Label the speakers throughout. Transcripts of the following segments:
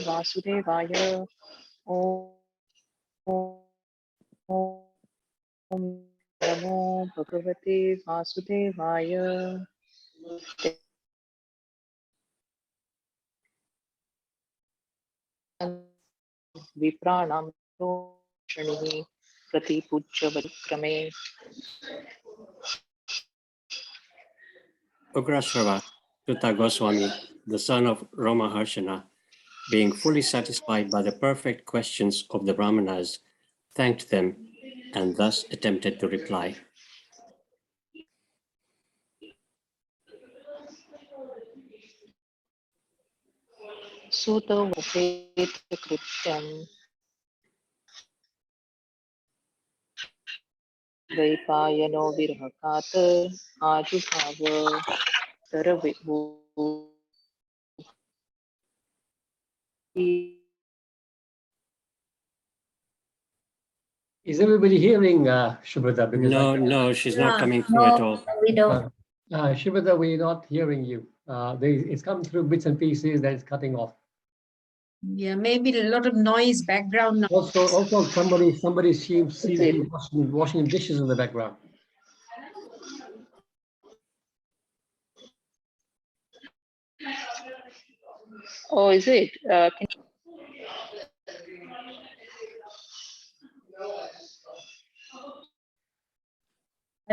Speaker 1: Vasudevaya. Om Namo Bhagavate Vasudevaya. Vipranam Shanihi Prati Puja Vikrame.
Speaker 2: Ugrasrava, Sutta Goswami, the son of Ramaharshana, being fully satisfied by the perfect questions of the Brahmanas, thanked them and thus attempted to reply.
Speaker 1: Sutta Vapeta Krityam Vaipayano Virhakata Ajupava Taravibu.
Speaker 3: Is everybody hearing Shubhada?
Speaker 2: No, she's not coming through at all.
Speaker 4: We don't.
Speaker 3: Shubhada, we're not hearing you. It's coming through bits and pieces, then it's cutting off.
Speaker 4: Yeah, maybe a lot of noise, background noise.
Speaker 3: Also, somebody seems to be washing dishes in the background.
Speaker 1: Oh, is it?
Speaker 4: I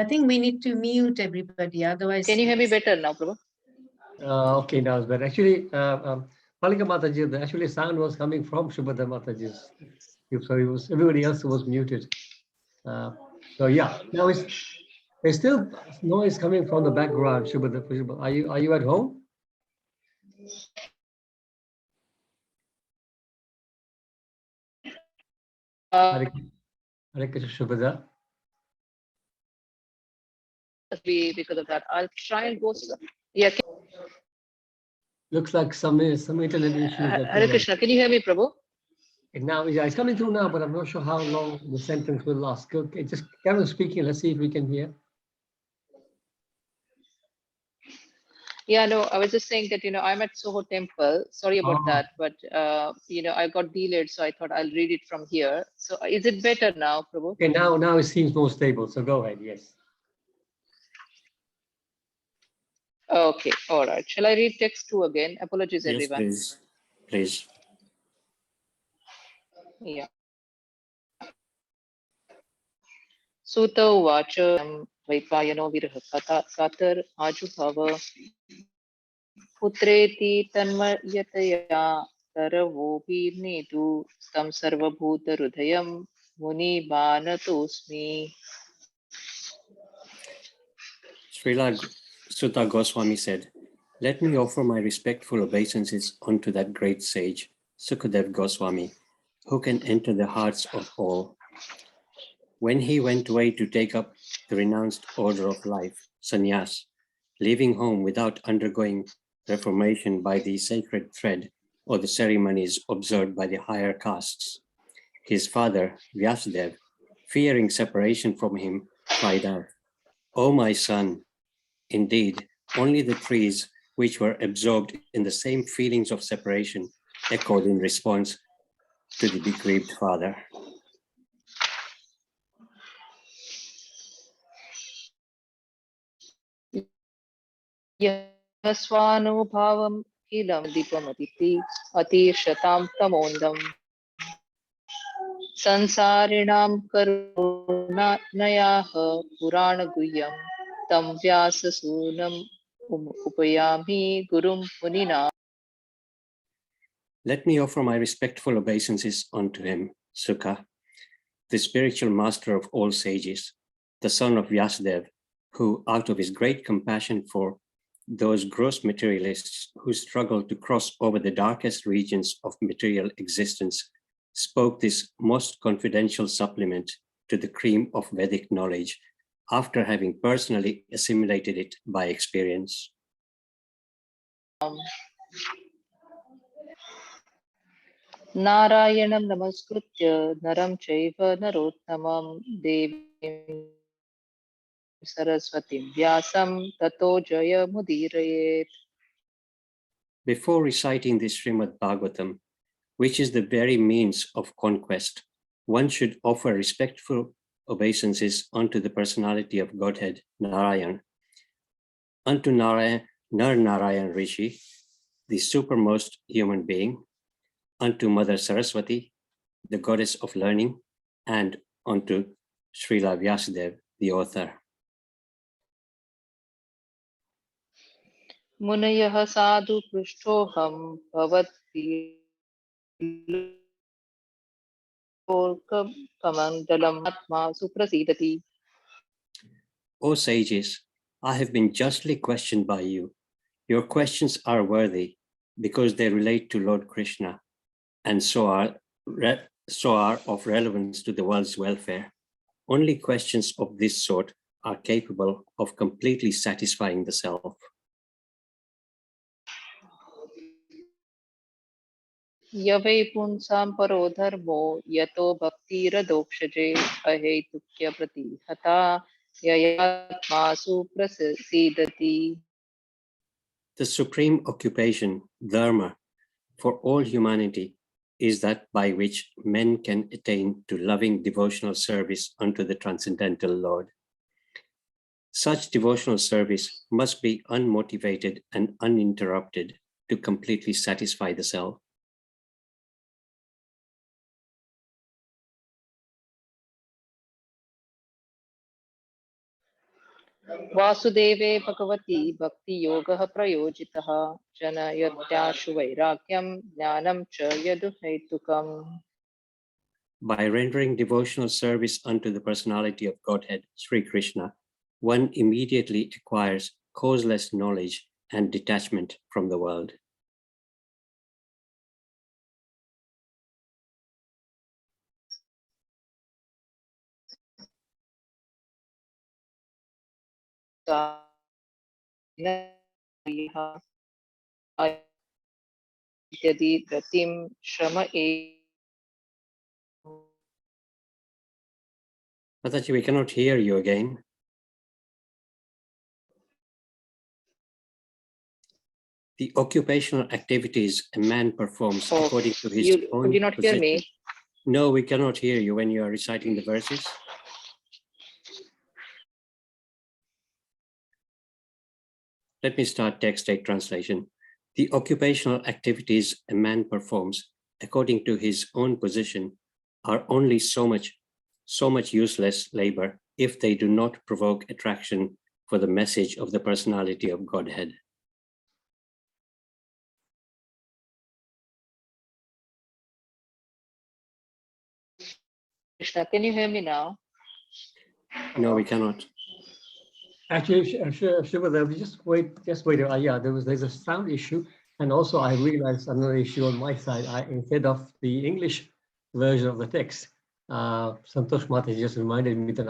Speaker 4: think we need to mute everybody, otherwise.
Speaker 1: Can you hear me better now, Prabhu?
Speaker 3: Okay, now it's better. Actually, Palika Mataji, actually sound was coming from Shubhada Mataji's. So it was, everybody else was muted. So yeah, now there's still noise coming from the background. Shubhada, are you at home? Hare Krishna, Shubhada.
Speaker 1: Because of that, I'll try and go. Yeah.
Speaker 3: Looks like some internet issues.
Speaker 1: Hare Krishna, can you hear me, Prabhu?
Speaker 3: Now, yeah, it's coming through now, but I'm not sure how long the sentence will last. Okay, just carry on speaking. Let's see if we can hear.
Speaker 1: Yeah, no, I was just saying that, I'm at Soho Temple. Sorry about that, but, I got delayed, so I thought I'll read it from here. So is it better now, Prabhu?
Speaker 3: Okay, now it seems more stable, so go ahead, yes.
Speaker 1: Okay, all right. Shall I read text 2 again? Apologies,
Speaker 2: Yes,
Speaker 1: everyone.
Speaker 2: please.
Speaker 1: Yeah. Sutta Uvacha Vaipayano Virha Katar Ajubhava Putreti Tanmayataya Taravopi Netu Tam Sarvabhuta Rudayam Muni Banatosmi.
Speaker 2: Srila Sutta Goswami said, "Let me offer my respectful obeisances unto that great sage, Sukadev Goswami, who can enter the hearts of all. When he went away to take up the renounced order of life, sannyas, leaving home without undergoing reformation by the sacred thread or the ceremonies observed by the higher castes, his father, Vyasadeva, fearing separation from him, cried out, 'O my son, indeed, only the trees which were absorbed in the same feelings of separation echoed in response to the bereaved father.'"
Speaker 1: Yasvanubhavam Kilam Dipamaditi Atishatam Tamondam Sansarinam Karuna Nayaha Purana Guyam Tam Vyasa Sunam Upayami Gurum Munina.
Speaker 2: Let me offer my respectful obeisances unto him, Sukha, the spiritual master of all sages, the son of Vyasadeva, who, out of his great compassion for those gross materialists who struggle to cross over the darkest regions of material existence, spoke this most confidential supplement to the cream of Vedic knowledge after having personally assimilated it by experience.
Speaker 1: Narayanam Namaskritya Naram Chaiva Narottamam Devim Saraswatim Vyasam Tato Jaya Mudirayet.
Speaker 2: Before reciting the Srimad Bhagavatam, which is the very means of conquest, one should offer respectful obeisances unto the personality of Godhead, Narayan, unto Narayan, Nar Narayan Rishi, the supermost human being, unto Mother Saraswati, the goddess of learning, and unto Srila Vyasadeva, the author.
Speaker 1: Munayah sadhu prushtoham bhavati kamandalam atma suprasidati.
Speaker 2: O sages, I have been justly questioned by you. Your questions are worthy because they relate to Lord Krishna and so are of relevance to the world's welfare. Only questions of this sort are capable of completely satisfying the self.
Speaker 1: Yavai punsam paro dharmo yato bhaktira dokshaje ahetukya prati hata yayatma suprasidati.
Speaker 2: The supreme occupation, dharma, for all humanity is that by which men can attain to loving devotional service unto the transcendental Lord. Such devotional service must be unmotivated and uninterrupted to completely satisfy the self.
Speaker 1: Vasudeve Bhagavati Bhakti Yoga Prayojitaha Janayatyashu Vairakyam Jnanam Cha Yaduhaitukam.
Speaker 2: By rendering devotional service unto the personality of Godhead, Sri Krishna, one immediately acquires causeless knowledge and detachment from the world.
Speaker 1: Yadi Ratim Shrama E.
Speaker 2: Mataji, we cannot hear you again. The occupational activities a man performs according to his own
Speaker 1: could you not hear
Speaker 2: position.
Speaker 1: me?
Speaker 2: No, we cannot hear you when you are reciting the verses. Let me start text take translation. The occupational activities a man performs according to his own position are only so much useless labor if they do not provoke attraction for the message of the personality of Godhead.
Speaker 1: Krishna, can you hear me now?
Speaker 2: No, we cannot.
Speaker 3: Actually, Shubhadeva, just wait. Yeah, there's a sound issue, and also I realized another issue on my side. Instead of the English version of the text, Santosh Mataji just reminded me that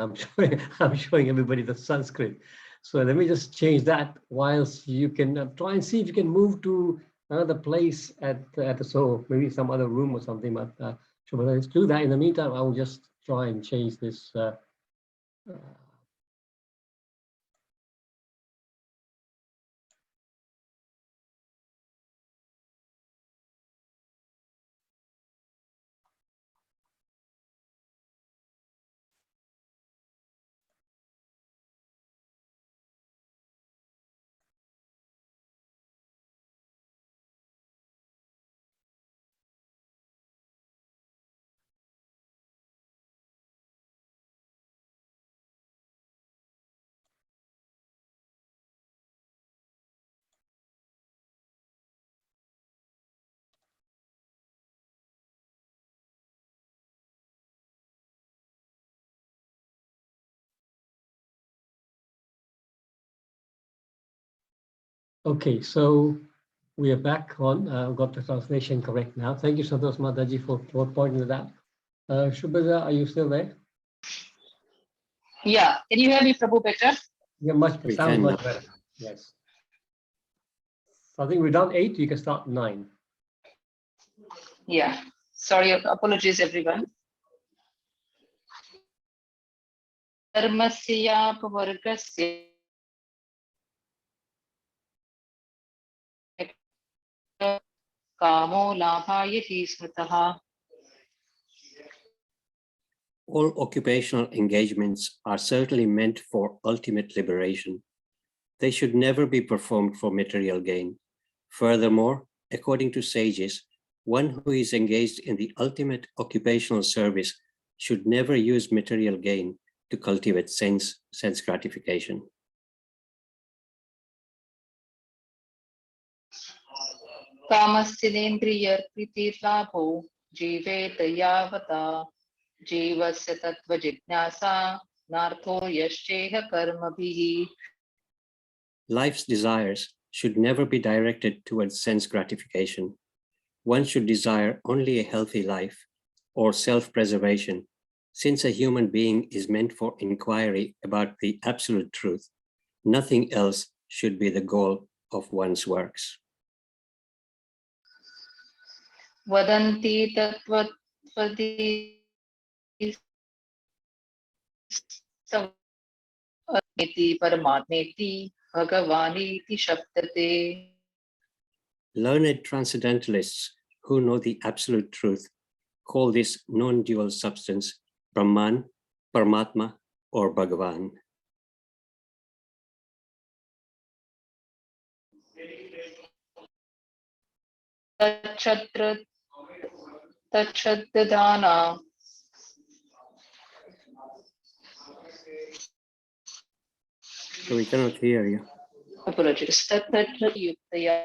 Speaker 3: I'm showing everybody the Sanskrit. So let me just change that. Whilst you can try and see if you can move to another place so maybe some other room or something. But Shubhadeva, let's do that. In the meantime, I will just try and change this. Okay, so we are back on. Got the translation correct now. Thank you, Santosh Mataji, for pointing to that. Shubhada, are you still there?
Speaker 1: Yeah, can you hear me, Prabhu, better?
Speaker 3: Yeah,
Speaker 2: We
Speaker 3: sounds
Speaker 2: can
Speaker 3: much
Speaker 2: now.
Speaker 3: better. Yes. So I think we've done 8. You can start 9.
Speaker 1: Yeah, sorry, apologies, everyone. धर्मस्यापवर्गस्य कामो लाभाय हि स्मृतः.
Speaker 2: All occupational engagements are certainly meant for ultimate liberation. They should never be performed for material gain. Furthermore, according to sages, one who is engaged in the ultimate occupational service should never use material gain to cultivate sense gratification.
Speaker 1: कामस्थिनेन्द्रियर्प्रीतिर्लाभो जीवेत यावता जीवस्य तत्त्वजिज्ञासा नार्थो यश्चेह कर्मभिः.
Speaker 2: Life's desires should never be directed towards sense gratification. One should desire only a healthy life or self-preservation, since a human being is meant for inquiry about the absolute truth. Nothing else should be the goal of one's works.
Speaker 1: वदन्ति तत्त्वत्वदि परमात्मेति भगवानीति शब्दते.
Speaker 2: Learned transcendentalists who know the absolute truth call this non-dual substance Brahman, Paramatma, or Bhagavan.
Speaker 1: तच्छत्रदाना
Speaker 2: So we cannot hear you.
Speaker 1: apologies. तत्र युक्तया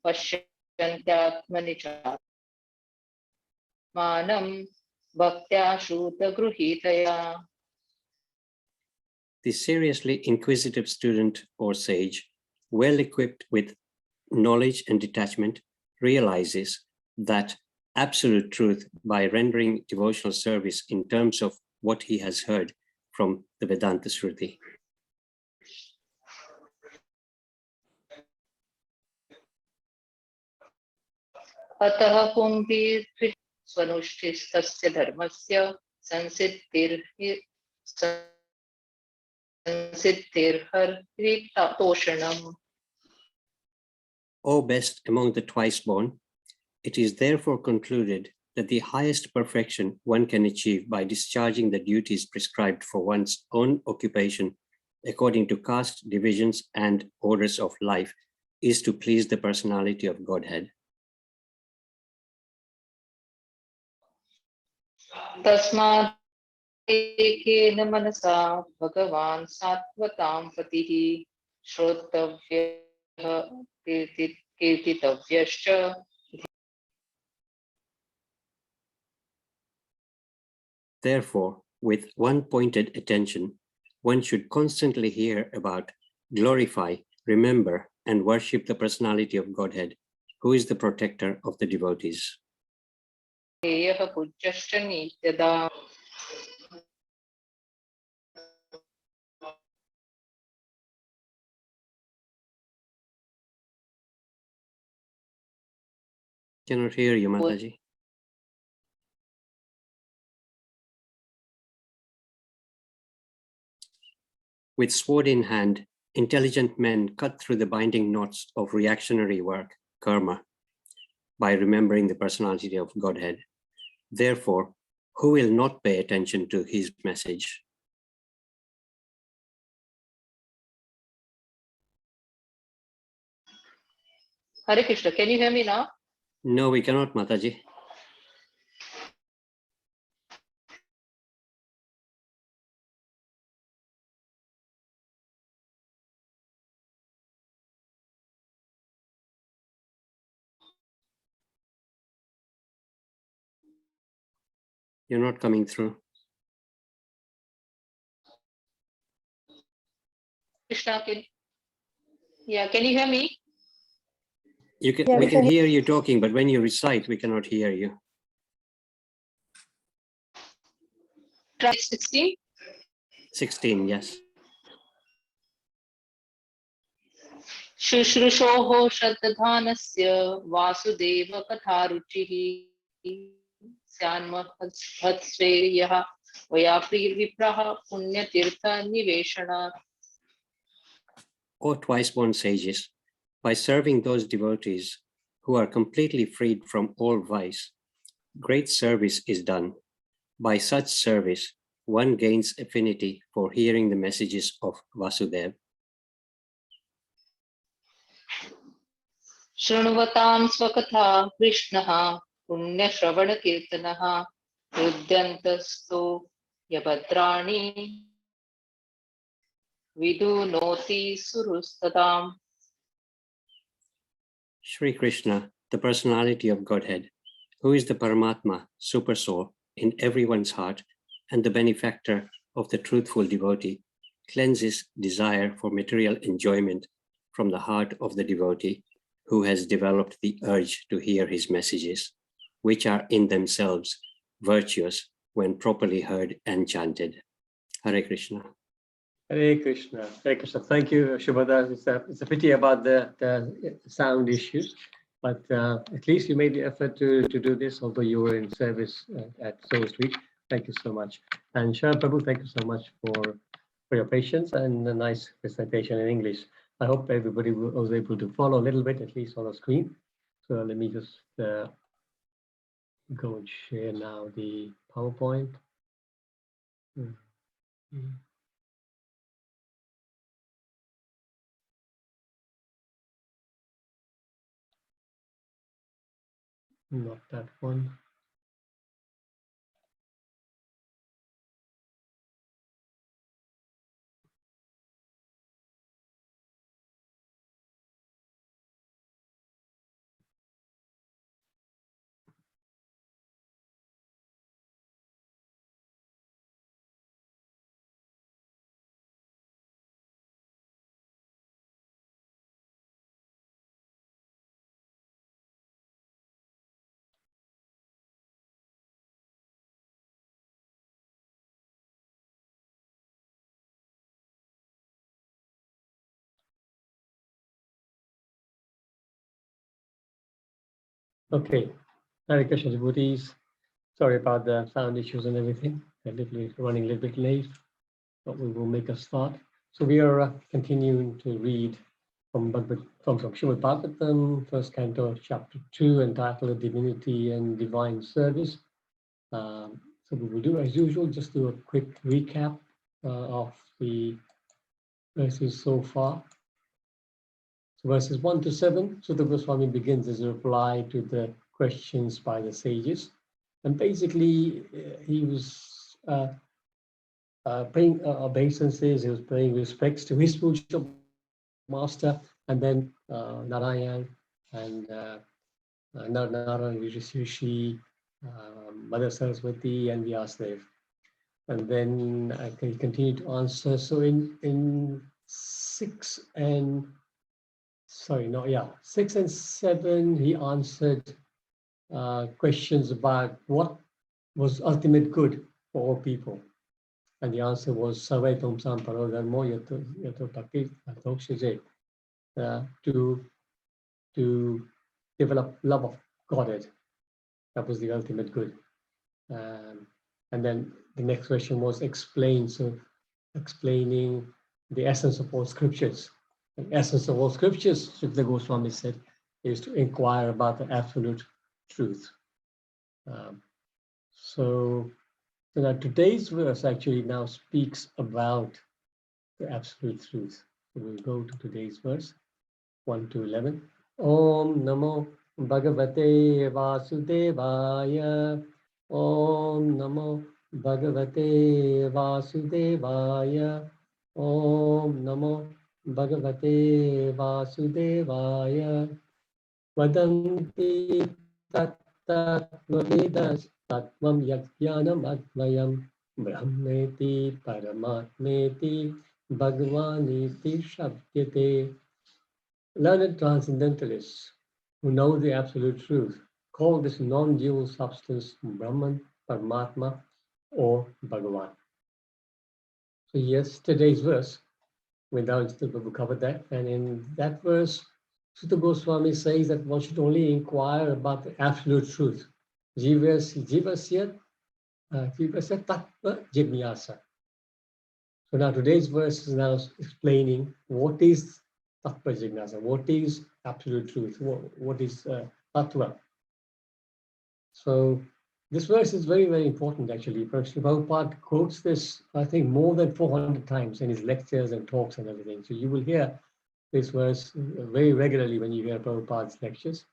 Speaker 1: पश्यन्त्यात्मनि च मानं भक्त्या श्रुतगृहीतया.
Speaker 2: The seriously inquisitive student or sage, well equipped with knowledge and detachment, realizes that absolute truth by rendering devotional service in terms of what he has heard from the Vedanta Shruti.
Speaker 1: अतः पुंभिः स्वनुष्ठिस्तस्य धर्मस्य संसिद्धिर्हरितोषणम्.
Speaker 2: O best among the twice born, it is therefore concluded that the highest perfection one can achieve by discharging the duties prescribed for one's own occupation according to caste divisions and orders of life is to please the personality of Godhead.
Speaker 1: तस्मात् एकेन मनसा भगवान् सात्वतां पतिः श्रोतव्यः कीर्तितव्यश्च.
Speaker 2: Therefore, with one pointed attention, one should constantly hear about, glorify, remember, and worship the personality of Godhead, who is the protector of the devotees.
Speaker 1: हेयः पूज्यश्च नित्यदा.
Speaker 2: Cannot hear you, Mataji. With sword in hand, intelligent men cut through the binding knots of reactionary work, karma, by remembering the personality of Godhead. Therefore, who will not pay attention to his message?
Speaker 1: Hare Krishna, can you hear me now?
Speaker 2: No, we cannot, Mataji. You're not coming through.
Speaker 1: Krishna, can you hear me?
Speaker 2: You can,
Speaker 5: Yeah,
Speaker 2: we
Speaker 5: we
Speaker 2: can
Speaker 5: can
Speaker 2: hear you talking, but when you recite, we cannot hear you.
Speaker 1: Try 16.
Speaker 2: 16, yes.
Speaker 1: शुश्रूषोः श्रद्धानस्य Vasudev कथारुचिः स्यान्महत्स्वेयः Vayaprirvipraha punyatirtha niveshana.
Speaker 2: O twice born sages, by serving those devotees who are completely freed from all vice, great service is done. By such service, one gains affinity for hearing the messages of Vasudeva.
Speaker 1: Shrunuvatam swakatha Krishnaha punya shravana kirtanaha rudyantastu yabhadrani vidu noti surustatam.
Speaker 2: Sri Krishna, the personality of Godhead, who is the Paramatma, super soul, in everyone's heart and the benefactor of the truthful devotee, cleanses desire for material enjoyment from the heart of the devotee who has developed the urge to hear his messages, which are in themselves virtuous when properly heard and chanted. Hare Krishna.
Speaker 3: Hare Krishna. Hare Krishna. Thank you, Shubhada. It's a pity about the sound issues, but at least you made the effort to do this, although you were in service at Soul Street. Thank you so much. And Chaturanga Prabhu, thank you so much for your patience and a nice presentation in English. I hope everybody was able to follow a little bit, at least on the screen. So let me just go and share now the PowerPoint. Not that one. Okay, Hare Krishna devotees. Sorry about the sound issues and everything. They're running a little bit late, but we will make a start. So we are continuing to read from Srimad Bhagavatam, first canto, chapter 2, entitled Divinity and Divine Service. So we will do, as usual, just do a quick recap of the verses so far. So verses 1 to 7, Sutta Goswami begins as a reply to the questions by the sages. And basically, he was paying obeisances, he was paying respects to his spiritual master, and then Narayan and Narayan Rishi, Mother Saraswati, and Vyasadeva. And then he continued to answer. So in 6 and 7, he answered questions about what was ultimate good for all people. And the answer was Sarvetum Samparo Dharmo Yato Taki Atokshije, to develop love of Godhead. That was the ultimate good. And then the next question was explained. So explaining the essence of all scriptures. The essence of all scriptures, Sutta Goswami said, is to inquire about the absolute truth. So now today's verse actually now speaks about the absolute truth. So we'll go to today's verse, 1 to 11. Om Namo Bhagavate Vasudevaya. Om Namo Bhagavate Vasudevaya. Om Namo Bhagavate Vasudevaya. Vadanti Tattvavedas Tattvam Yajnanam Advayam Brahmeti Paramatmeti Bhagavaniti Shabdyate. Learned transcendentalists who know the absolute truth call this non-dual substance Brahman, Paramatma, or Bhagavan. So yes, today's verse, without Prabhu covered that, and in that verse, Sutta Goswami says that one should only inquire about the absolute truth. Jivasya Jivasya Tattva Jignasa. So now today's verse is now explaining what is Tattva Jignasa, what is absolute truth, what is Tattva. So this verse is very, very important actually. Prabhupada quotes this, I think, more than 400 times in his lectures and talks and everything. So you will hear this verse very regularly when you hear Prabhupada's lectures.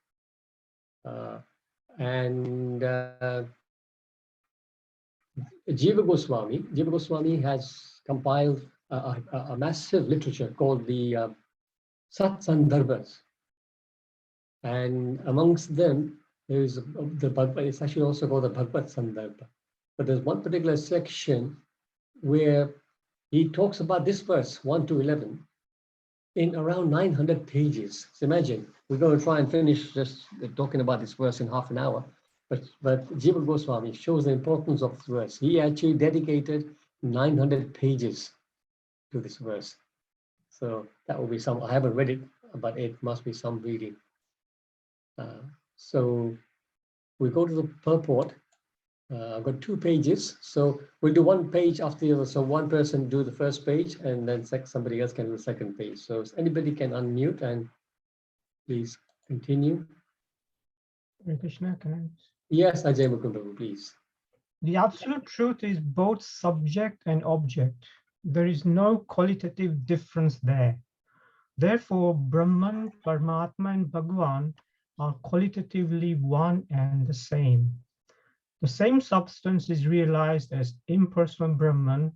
Speaker 3: Jiva Goswami has compiled a massive literature called the Sat Sandarbhas. And amongst them, there is the Bhagavad, it's actually also called the Bhagavad Sandarbha. But there's one particular section where he talks about this verse, 1 to 11, in around 900 pages. So imagine, we're going to try and finish just talking about this verse in half an hour. But Jiva Goswami shows the importance of this verse. He actually dedicated 900 pages to this verse. So that will be some, I haven't read it, but it must be some reading. So we go to the purport. I've got 2 pages, so we'll do one page after the other. So one person do the first page, and then somebody else can do the second page. So anybody can unmute and please continue.
Speaker 5: Hare Krishna, can I?
Speaker 3: Yes, Ajay Mukunda, please.
Speaker 5: The absolute truth is both subject and object. There is no qualitative difference there. Therefore, Brahman, Paramatma, and Bhagavan are qualitatively one and the same. The same substance is realized as impersonal Brahman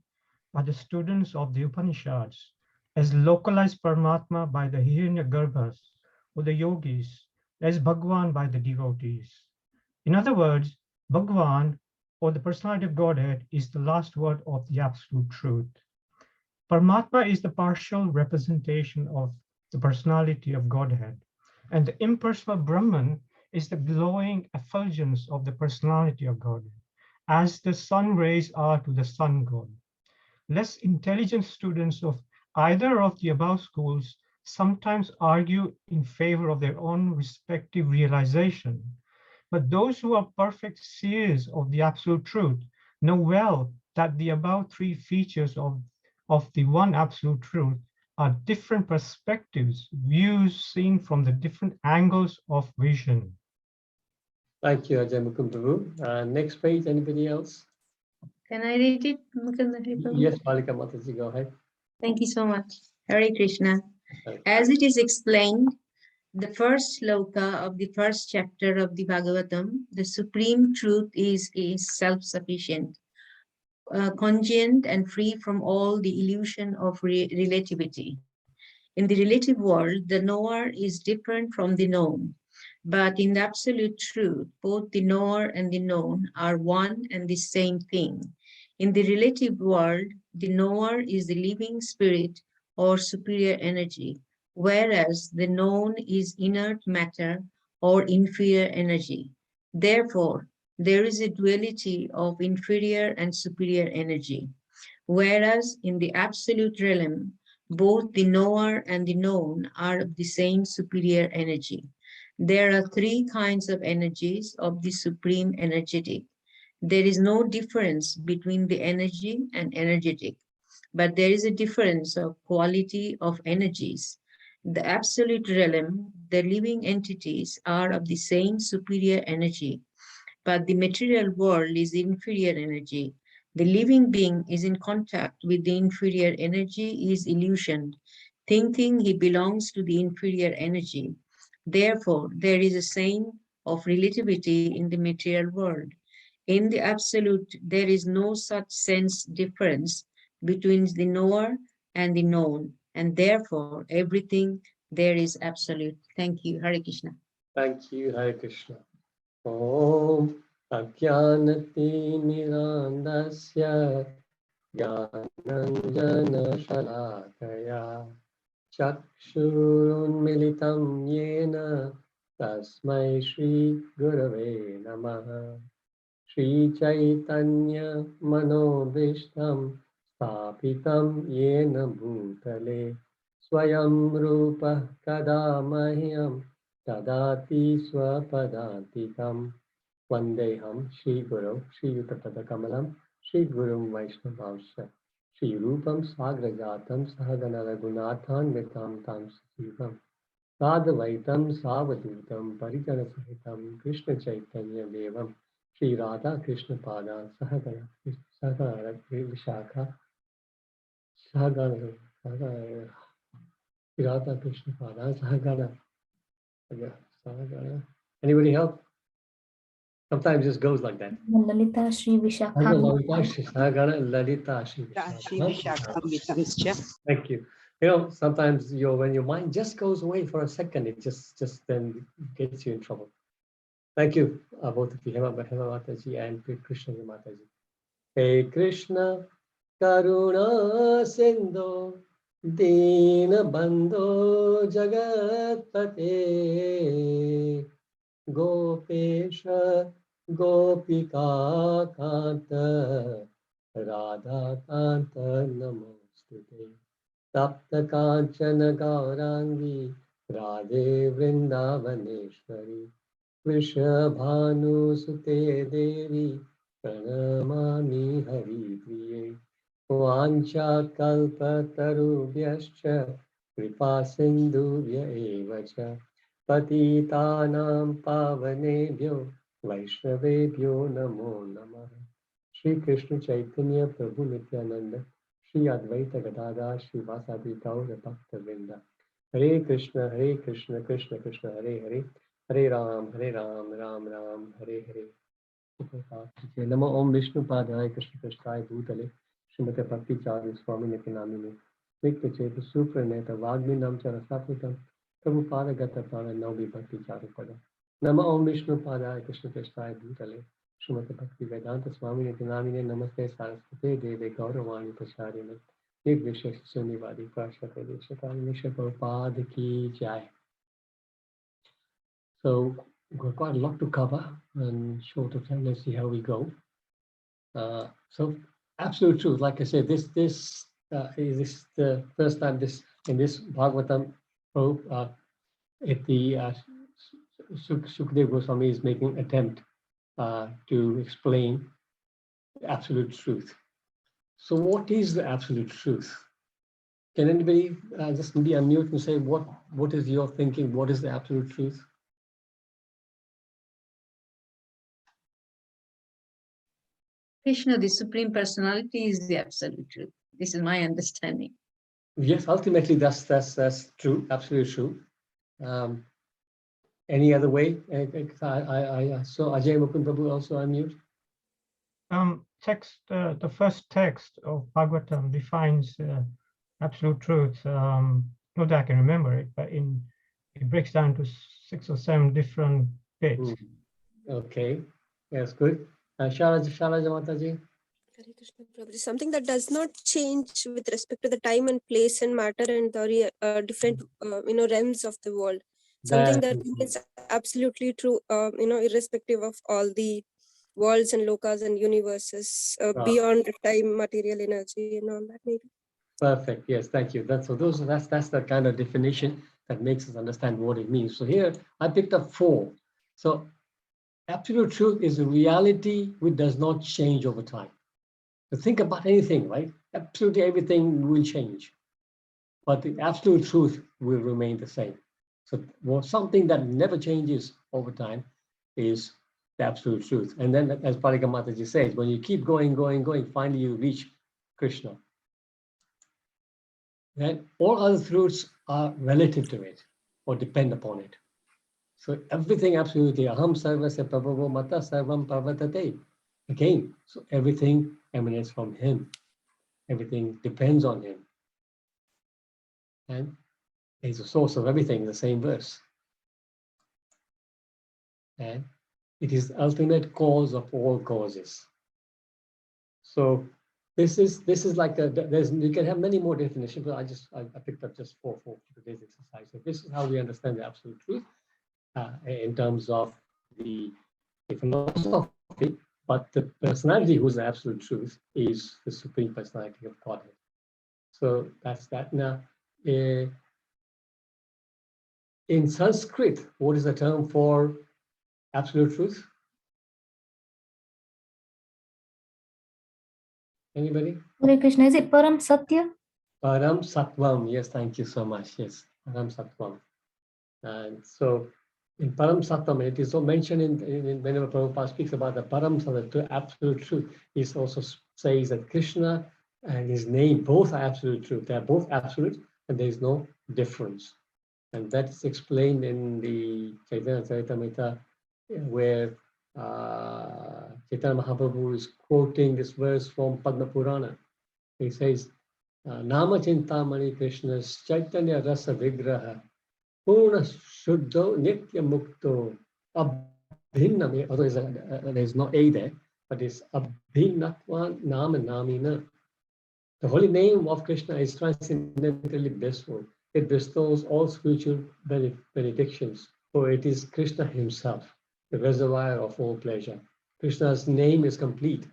Speaker 5: by the students of the Upanishads, as localized Paramatma by the Hiranyagarbhas or the yogis, as Bhagavan by the devotees. In other words, Bhagavan, or the personality of Godhead, is the last word of the absolute truth. Paramatma is the partial representation of the personality of Godhead, and the impersonal Brahman is the glowing effulgence of the personality of Godhead, as the sun rays are to the sun god. Less intelligent students of either of the above schools sometimes argue in favor of their own respective realization. But those who are perfect seers of the absolute truth know well that the above 3 features of the one absolute truth are different perspectives, views seen from the different angles of vision.
Speaker 3: Thank you, Ajay Mukunda. Next page, anybody else?
Speaker 4: Can I read it, Mukunda-Hari Prabhu?
Speaker 3: Yes, Balika Mataji, go ahead.
Speaker 4: Thank you so much. Hare Krishna.
Speaker 3: Thank
Speaker 4: As it is explained, the first sloka of the first chapter of the Bhagavatam, the supreme truth is self-sufficient, congruent and free from all the illusion of relativity. In the relative world, the knower is different from the known. But in the absolute truth, both the knower and the known are one and the same thing. In the relative world, the knower is the living spirit or superior energy, whereas the known is inert matter or inferior energy. Therefore, there is a duality of inferior and superior energy. Whereas in the absolute realm, both the knower and the known are of the same superior energy. There are 3 kinds of energies of the supreme energetic. There is no difference between the energy and energetic, but there is a difference of quality of energies. The absolute realm, the living entities are of the same superior energy, but the material world is inferior energy. The living being is in contact with the inferior energy, is illusioned, thinking he belongs to the inferior energy. Therefore, there is a sign of relativity in the material world. In the absolute, there is no such sense difference between the knower and the known, and therefore everything there is absolute. Thank you. Hare Krishna.
Speaker 3: Thank you, Hare Krishna. Om Ajnanati Mirandasya Jnananjana Shalakaya Chakshurunmilitam Yena Tasmai Shri Gurave Namaha Shri Chaitanya Manobishtam Stapitam Yena Bhutale Swayam Rupa Kadamahyam Tadati Swapadantikam Vandeham Shri Guru Shri Yutapada Kamalam Shri Gurum Vaishnavamsha Shri Rupam Sagrajatam Sahagana Raghunathan Vitam Tam Sivam Sadvaitam Savadutam Parijana Sahitam Krishna Chaitanya Devam Shri Radha Krishna Pada Sahagana Vishakha Sahagana Shri Radha Krishna Pada Sahagana. Anybody help? Sometimes it just goes like that.
Speaker 6: Lalita Shri Vishakha.
Speaker 3: Lalita Shri Sahagana Lalita Shri
Speaker 7: Vishakha.
Speaker 3: Thank you. You know, sometimes when your mind just goes away for a second, it just then gets you in trouble. Thank you, both of you, Hema Mataji and Krishna Mataji. Hey Krishna, Karuna Sindhu, Dina Bandhu Jagatpate, Gopesha Gopika Kanta, Radha Kanta Namostute. Tapta Kanchana Gaurangi, Radhe Vrindavaneshwari, Vrishabhanu Sute Devi, Pranamami Hari Priye, Vancha Kalpa Tarubhyascha, Kripa Sindhubhya Evacha, Patitanam Pavanebhyo, Vaishnavebhyo Namo Namaha. Shri Krishna Chaitanya Prabhu Nityananda, Shri Advaita Gadadhar Srivasadi Gaura Bhakta Vrinda. Hare Krishna, Krishna Krishna, Hare Hare, Hare Ram, Ram Ram, Hare Hare. Namo Om Vishnu Padaya Krishna Krishnaya Bhutale, Srimate Bhakti Chari Swami Niti Namine, Nikta Cheta Supraneta, Vagni Nam Charasaputam, Prabhupada Gata Prana Novi Bhakti Chari Pada. Namo Om Vishnu Padaya Krishna Krishnaya Bhutale, Srimate Bhakti Vedanta Swami Niti Namine, Namaste Saraswate Deve Gauravani Prasarine, Nirvishesha Sunivadi Prashate Deshakari Nisha Prabhupada Ki Jai. So we've got quite a lot to cover and short of time. Let's see how we go. So absolute truth, like I said, this is the first time in this Bhagavatam at the Sukadeva Goswami is making an attempt to explain the absolute truth. So what is the absolute truth? Can anybody just be unmute and say what is your thinking? What is the absolute truth?
Speaker 4: Krishna, the Supreme Personality, is the absolute truth. This is my understanding.
Speaker 3: Yes, ultimately that's true, absolutely true. Any other way? I saw Ajay Mukunda Prabhu also unmute.
Speaker 5: The first text of Bhagavatam defines absolute truth. Not that I can remember it, but it breaks down to 6 or 7 different bits.
Speaker 3: Okay, yes, good. Shalaja Mataji.
Speaker 8: Hare Krishna Prabhuji. Something that does not change with respect to the time and place and matter and the different realms of the world. Something that remains absolutely true, irrespective of all the worlds and lokas and universes beyond time, material energy, and all that. Maybe.
Speaker 3: Perfect. Yes, thank you. That's the kind of definition that makes us understand what it means. So here I picked up 4. So absolute truth is a reality which does not change over time. So think about anything, right? Absolutely everything will change, but the absolute truth will remain the same. So something that never changes over time is the absolute truth. And then, as Parika Mataji says, when you keep going, finally you reach Krishna. Then all other truths are relative to it or depend upon it. So everything absolutely, aham sarvasya prabhavo mata sarvam parvatate. Again, so everything emanates from him. Everything depends on him. And he's the source of everything, the same verse. And it is the ultimate cause of all causes. So this is like you can have many more definitions, but I picked up just 4 for today's exercise. So this is how we understand the absolute truth in terms of the philosophy, but the personality who's the absolute truth is the Supreme Personality of Godhead. So that's that. Now, in Sanskrit, what is the term for absolute truth? Anybody?
Speaker 6: Hare Krishna, is it Param Satya?
Speaker 3: Param Sattvam. Yes, thank you so much. Yes, Param Sattvam. And so in Param Sattvam, it is so mentioned in whenever Prabhupada speaks about the Param Sattva, the absolute truth, he also says that Krishna and his name both are absolute truth. They are both absolute and there is no difference. And that's explained in the Chaitanya Charitamrita, where Chaitanya Mahaprabhu is quoting this verse from Padma Purana. He says, Nama Chintamani Krishna's Chaitanya Rasa Vigraha Purna Shuddho Nitya Mukto Abhinna, although there's no A there, but it's Abhinnatva Nama Namina. The holy name of Krishna is transcendently blissful. It bestows all spiritual benedictions, for it is Krishna himself, the reservoir of all pleasure. Krishna's name is complete,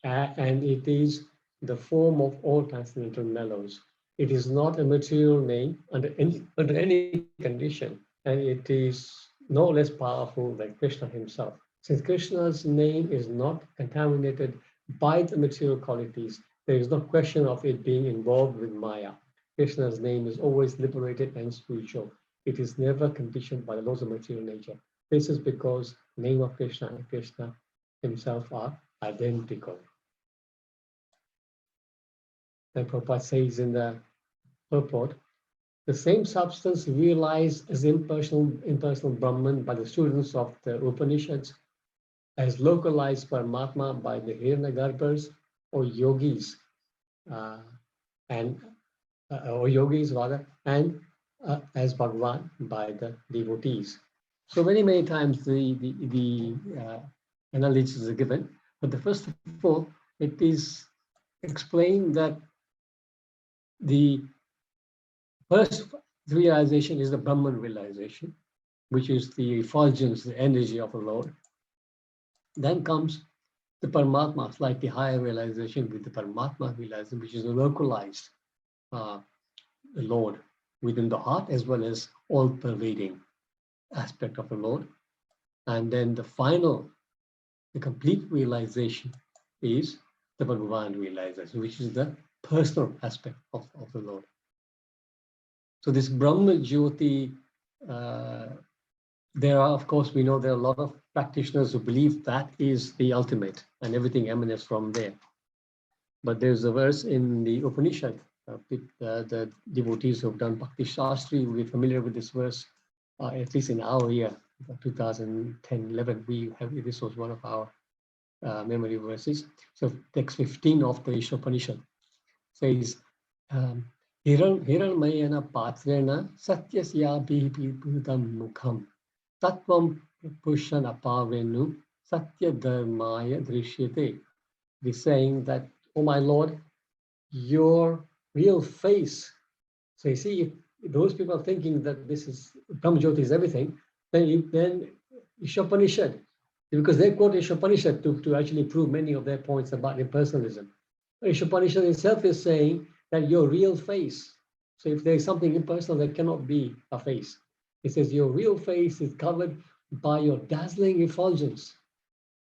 Speaker 3: and it is the form of all transcendental mellows. It is not a material name under any condition, and it is no less powerful than Krishna himself. Since Krishna's name is not contaminated by the material qualities, there is no question of it being involved with Maya. Krishna's name is always liberated and spiritual. It is never conditioned by the laws of material nature. This is because the name of Krishna and Krishna himself are identical. And Prabhupada says in the purport, the same substance realized as impersonal Brahman by the students of the Upanishads, as localized Paramatma by the Hiranyagarbhas or yogis, and as Bhagavad by the devotees. So many times the analogies are given, but the first of all, it is explained that the first realization is the Brahman realization, which is the effulgence, the energy of the Lord. Then comes the Paramatma, slightly higher realization with the Paramatma realization, which is a localized the Lord within the heart as well as all-pervading aspect of the Lord. And then the final, the complete realization is the Bhagavan realization, which is the personal aspect of the Lord. So this Brahma Jyoti, there are, of course, we know there are a lot of practitioners who believe that is the ultimate and everything emanates from there. But there's a verse in the Upanishad, the devotees who have done Bhakti Shastri will be familiar with this verse, at least in our year, 2010-11, we have, this was one of our memory verses. So text 15 of the Upanishad says, Hiranmayana patrena satyasya bhipudam mukham tattvam pushana pavenu satya dharmaya drishyate. He's saying that, oh my Lord, your real face. So you see, if those people are thinking that this is Brahma Jyoti is everything, then Ishopanishad, because they quote Ishopanishad to actually prove many of their points about impersonalism. Ishopanishad itself is saying that your real face. So if there is something impersonal, there cannot be a face. It says your real face is covered by your dazzling effulgence.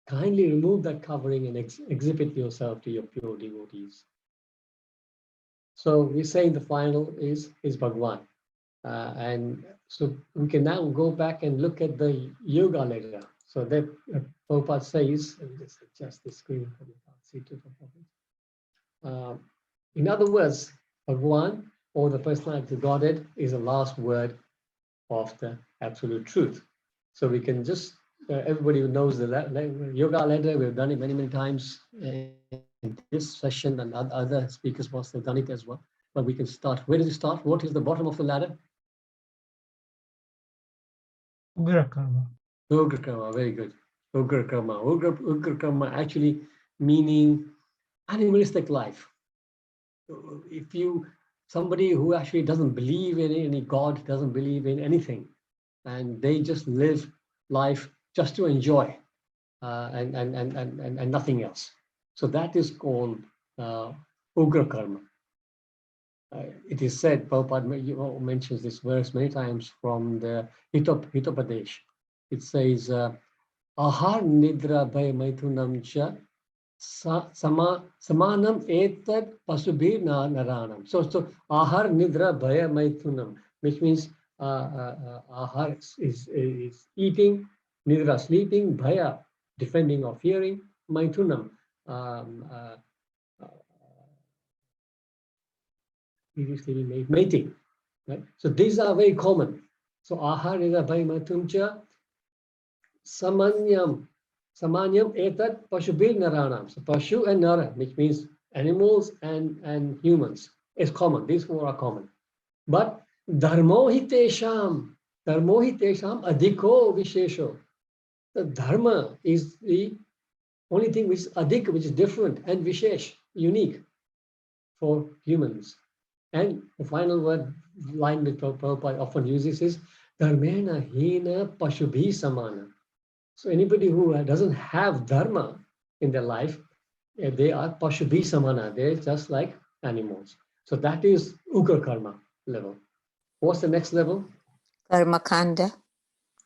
Speaker 3: Kindly remove that covering and exhibit yourself to your pure devotees. So we're saying the final is Bhagavan. And so we can now go back and look at the yoga letter. So that Prabhupada says, let me just adjust the screen for you to see too. In other words, Bhagavan, or the personality of Godhead, is the last word of the absolute truth. So we can just, everybody who knows the yoga letter, we've done it many times in this session, and other speakers must have done it as well. But we can start. Where does it start? What is the bottom of the ladder?
Speaker 5: Ugra karma.
Speaker 3: Ugra karma, very good. Ugra karma. Ugra karma actually meaning animalistic life. If somebody who actually doesn't believe in any God, doesn't believe in anything, and they just live life just to enjoy and nothing else. So that is called Ugra karma. It is said, Prabhupada mentions this verse many times from the Hitopadesh. It says, Ahar nidra bhaya maithunam cha Samanam etat pasubir naranam. So ahar nidra bhaya maithunam, which means ahar is eating, nidra sleeping, bhaya defending or fearing, maithunam mating. Right? So these are very common. So ahar nidra bhaya maithuncha samanyam etat pashubir naranam. So pashu and nara, which means animals and humans, is common. These four are common. But dharmo hitesham adhiko vishesho. The dharma is the only thing which is adhik, which is different, and vishesh, unique for humans. And the final word, line which Prabhupada often uses is dharmena hina pashubhi samana. So anybody who doesn't have dharma in their life, they are pashubhi samana. They're just like animals. So that is ugra karma level. What's the next level?
Speaker 9: Karma kanda.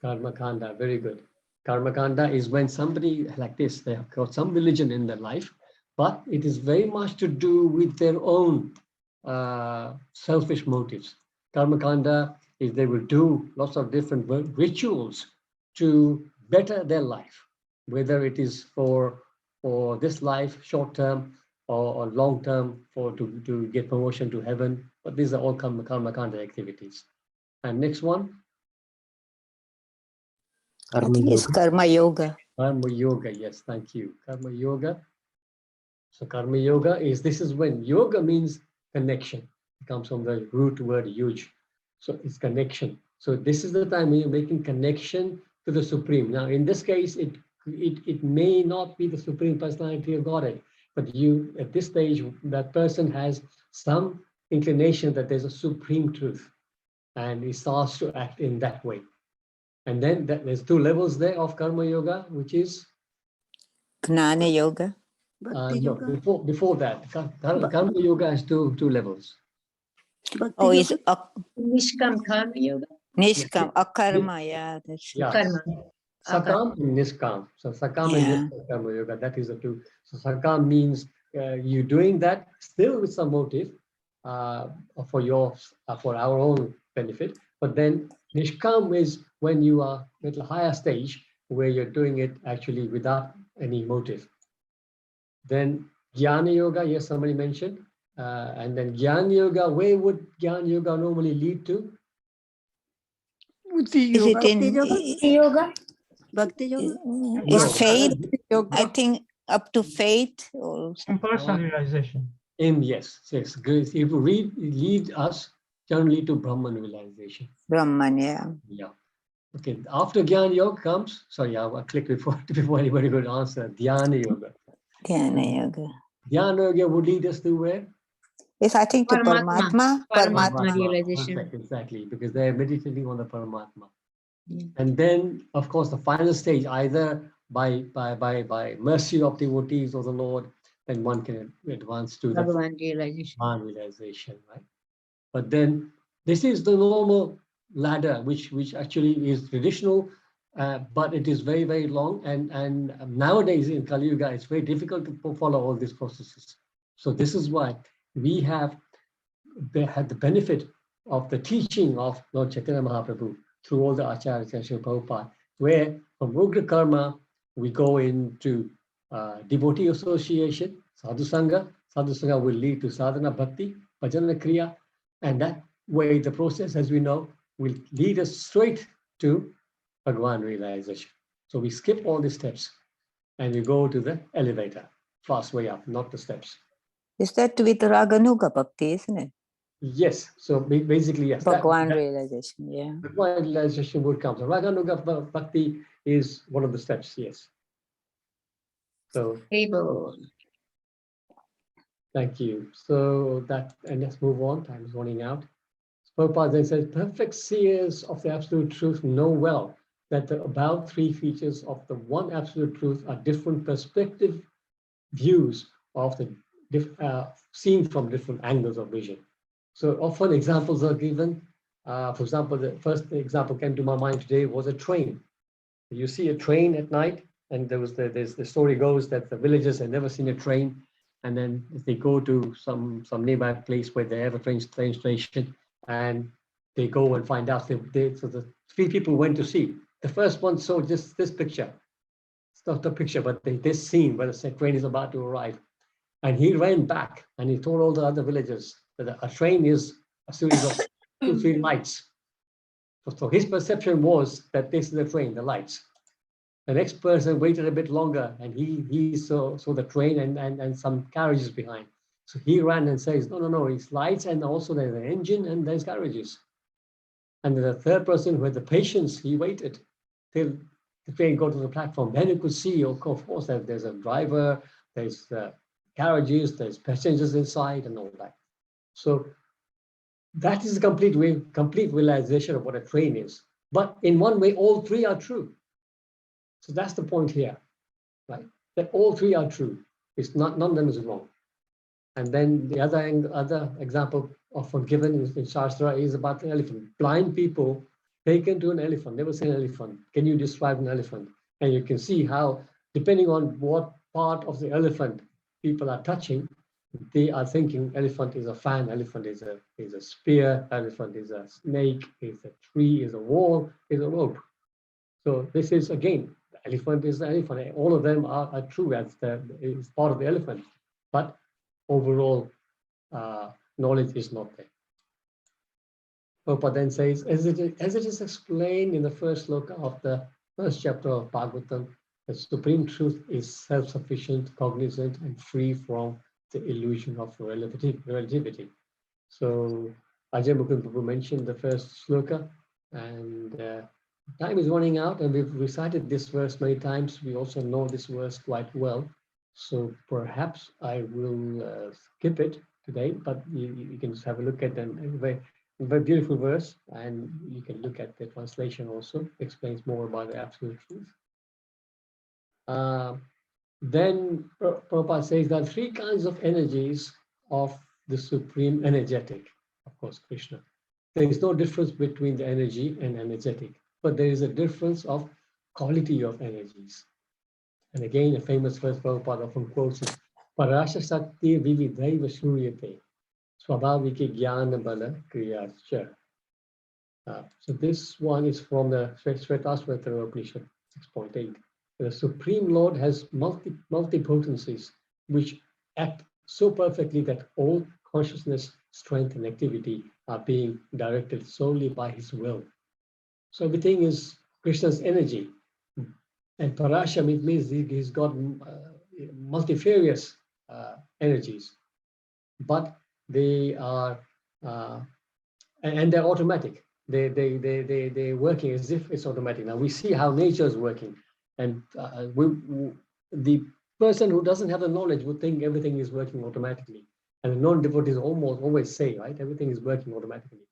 Speaker 3: Karma kanda. Very good. Karma kanda is when somebody like this, they have got some religion in their life, but it is very much to do with their own selfish motives. Karma kanda is they will do lots of different rituals to better their life, whether it is for this life, short term, or long term, to get promotion to heaven. But these are all karma kanda activities. And next one.
Speaker 9: I think it's karma yoga.
Speaker 3: Karma yoga, yes, thank you. Karma yoga. So karma yoga this is when yoga means connection. It comes from the root word yuj. So it's connection. So this is the time when you're making connection to the Supreme. Now, in this case, it may not be the Supreme Personality of Godhead, but you, at this stage, that person has some inclination that there's a Supreme Truth, and he starts to act in that way. And then there's two levels there of karma yoga, which is
Speaker 9: Gnana yoga.
Speaker 3: no, before that, karma yoga has two levels.
Speaker 9: Oh, it's
Speaker 4: Nishkam karma yoga.
Speaker 9: nishkam, akarma, yeah. That's
Speaker 3: Yeah.
Speaker 4: Karma.
Speaker 3: Sakam and niskam. So sakam and niskam karma yoga, that is the two. So sakam means you doing that still with some motive for our own benefit. But then nishkam is when you are at a higher stage where you're doing it actually without any motive. Then jnana yoga, yes, somebody mentioned. And then jnana yoga, where would jnana yoga normally lead to?
Speaker 9: Is it in
Speaker 6: Yoga.
Speaker 7: Bhakti yoga?
Speaker 9: is faith?
Speaker 7: Yoga.
Speaker 9: I think up to faith or
Speaker 5: Impersonal realization.
Speaker 3: Yes. Good. It will lead us generally to Brahman realization.
Speaker 9: Brahman, yeah.
Speaker 3: Yeah. Okay. After Jnana Yoga comes, sorry, I'll click before anybody could answer. Dhyana Yoga.
Speaker 9: Dhyana yoga.
Speaker 3: Dhyana Yoga would lead us to where?
Speaker 9: Yes, I think to
Speaker 4: Paramatma.
Speaker 9: Paramatma.
Speaker 4: Paramatma realization.
Speaker 3: Perfect, exactly, because they're meditating on the Paramatma.
Speaker 4: Yeah.
Speaker 3: And then, of course, the final stage, either by mercy of devotees of the Lord, then one can advance to the
Speaker 4: Bhagavan realization.
Speaker 3: Bhagavan realization, right? But then this is the normal ladder, which actually is traditional, but it is very, very long. And nowadays in Kali Yuga, it's very difficult to follow all these processes. So this is why we had the benefit of the teaching of Lord Chaitanya Mahaprabhu through all the Acharyas and Srila Prabhupada, where from Ugra Karma, we go into devotee association, Sadhu Sangha. Sadhu Sangha will lead to Sadhana Bhakti, Bhajana Kriya, and that way the process, as we know, will lead us straight to Bhagavan realization. So we skip all the steps and we go to the elevator, fast way up, not the steps.
Speaker 9: Is that with Raganuga Bhakti, isn't it?
Speaker 3: Yes, so basically, yes.
Speaker 9: Bhagwan realization, yeah.
Speaker 3: Bhagwan realization would come. So Raganuga Bhakti is one of the steps, yes. So thank you. So and let's move on. Time is running out. Prabhupada then says, perfect seers of the absolute truth know well that the about three features of the one absolute truth are different perspective views of the seen from different angles of vision. So often examples are given. For example, the first example came to my mind today was a train. You see a train at night, and there's the story goes that the villagers had never seen a train, and then they go to some nearby place where they have a train station, and they go and find out. So the three people went to see. The first one saw just this picture. It's not the picture, but this scene where the train is about to arrive. And he ran back and he told all the other villagers that a train is a series of 2-3 lights. So his perception was that this is the train, the lights. The next person waited a bit longer, and he saw the train and some carriages behind. So he ran and says, no, it's lights, and also there's an engine and there's carriages. And the third person who had the patience, he waited till the train got to the platform. Then you could see, of course, that there's a driver, there's carriages, there's passengers inside, and all that. So that is a complete realization of what a train is. But in one way, all three are true. So that's the point here, right? That all three are true. It's not, none of them is wrong. And then the other example often given in Shastra is about the elephant. Blind people taken to an elephant, never seen an elephant. Can you describe an elephant? And you can see how, depending on what part of the elephant people are touching, they are thinking elephant is a fan, elephant is a spear, elephant is a snake, is a tree, is a wall, is a rope. So this is, again, the elephant is the elephant. All of them are true as is part of the elephant, but overall knowledge is not there. Prabhupada then says, as it is explained in the first sloka of the first chapter of Bhagavatam, the supreme truth is self-sufficient, cognizant, and free from the illusion of relativity. So Ajay Mukunda Prabhu mentioned the first sloka, and time is running out, and we've recited this verse many times. We also know this verse quite well. So perhaps I will skip it today, but you can just have a look at them. A very beautiful verse, and you can look at the translation also. Explains more about the absolute truth. Then Prabhupada says there are three kinds of energies of the supreme energetic, of course, Krishna. There is no difference between the energy and energetic, but there is a difference of quality of energies. And again, a famous verse Prabhupada often quotes is Parasha Sakti Vividhaiva Shuryate Swabhaviki Jnana Bala Kriyascha. So this one is from the Shvetasvatara Upanishad 6.8. The Supreme Lord has multi-potencies which act so perfectly that all consciousness, strength, and activity are being directed solely by his will. So everything is Krishna's energy. And Parasha means he's got multifarious energies, but they are, and they're automatic. They're working as if it's automatic. Now we see how nature is working, and the person who doesn't have the knowledge would think everything is working automatically. And the non-devotees always say, right, everything is working automatically.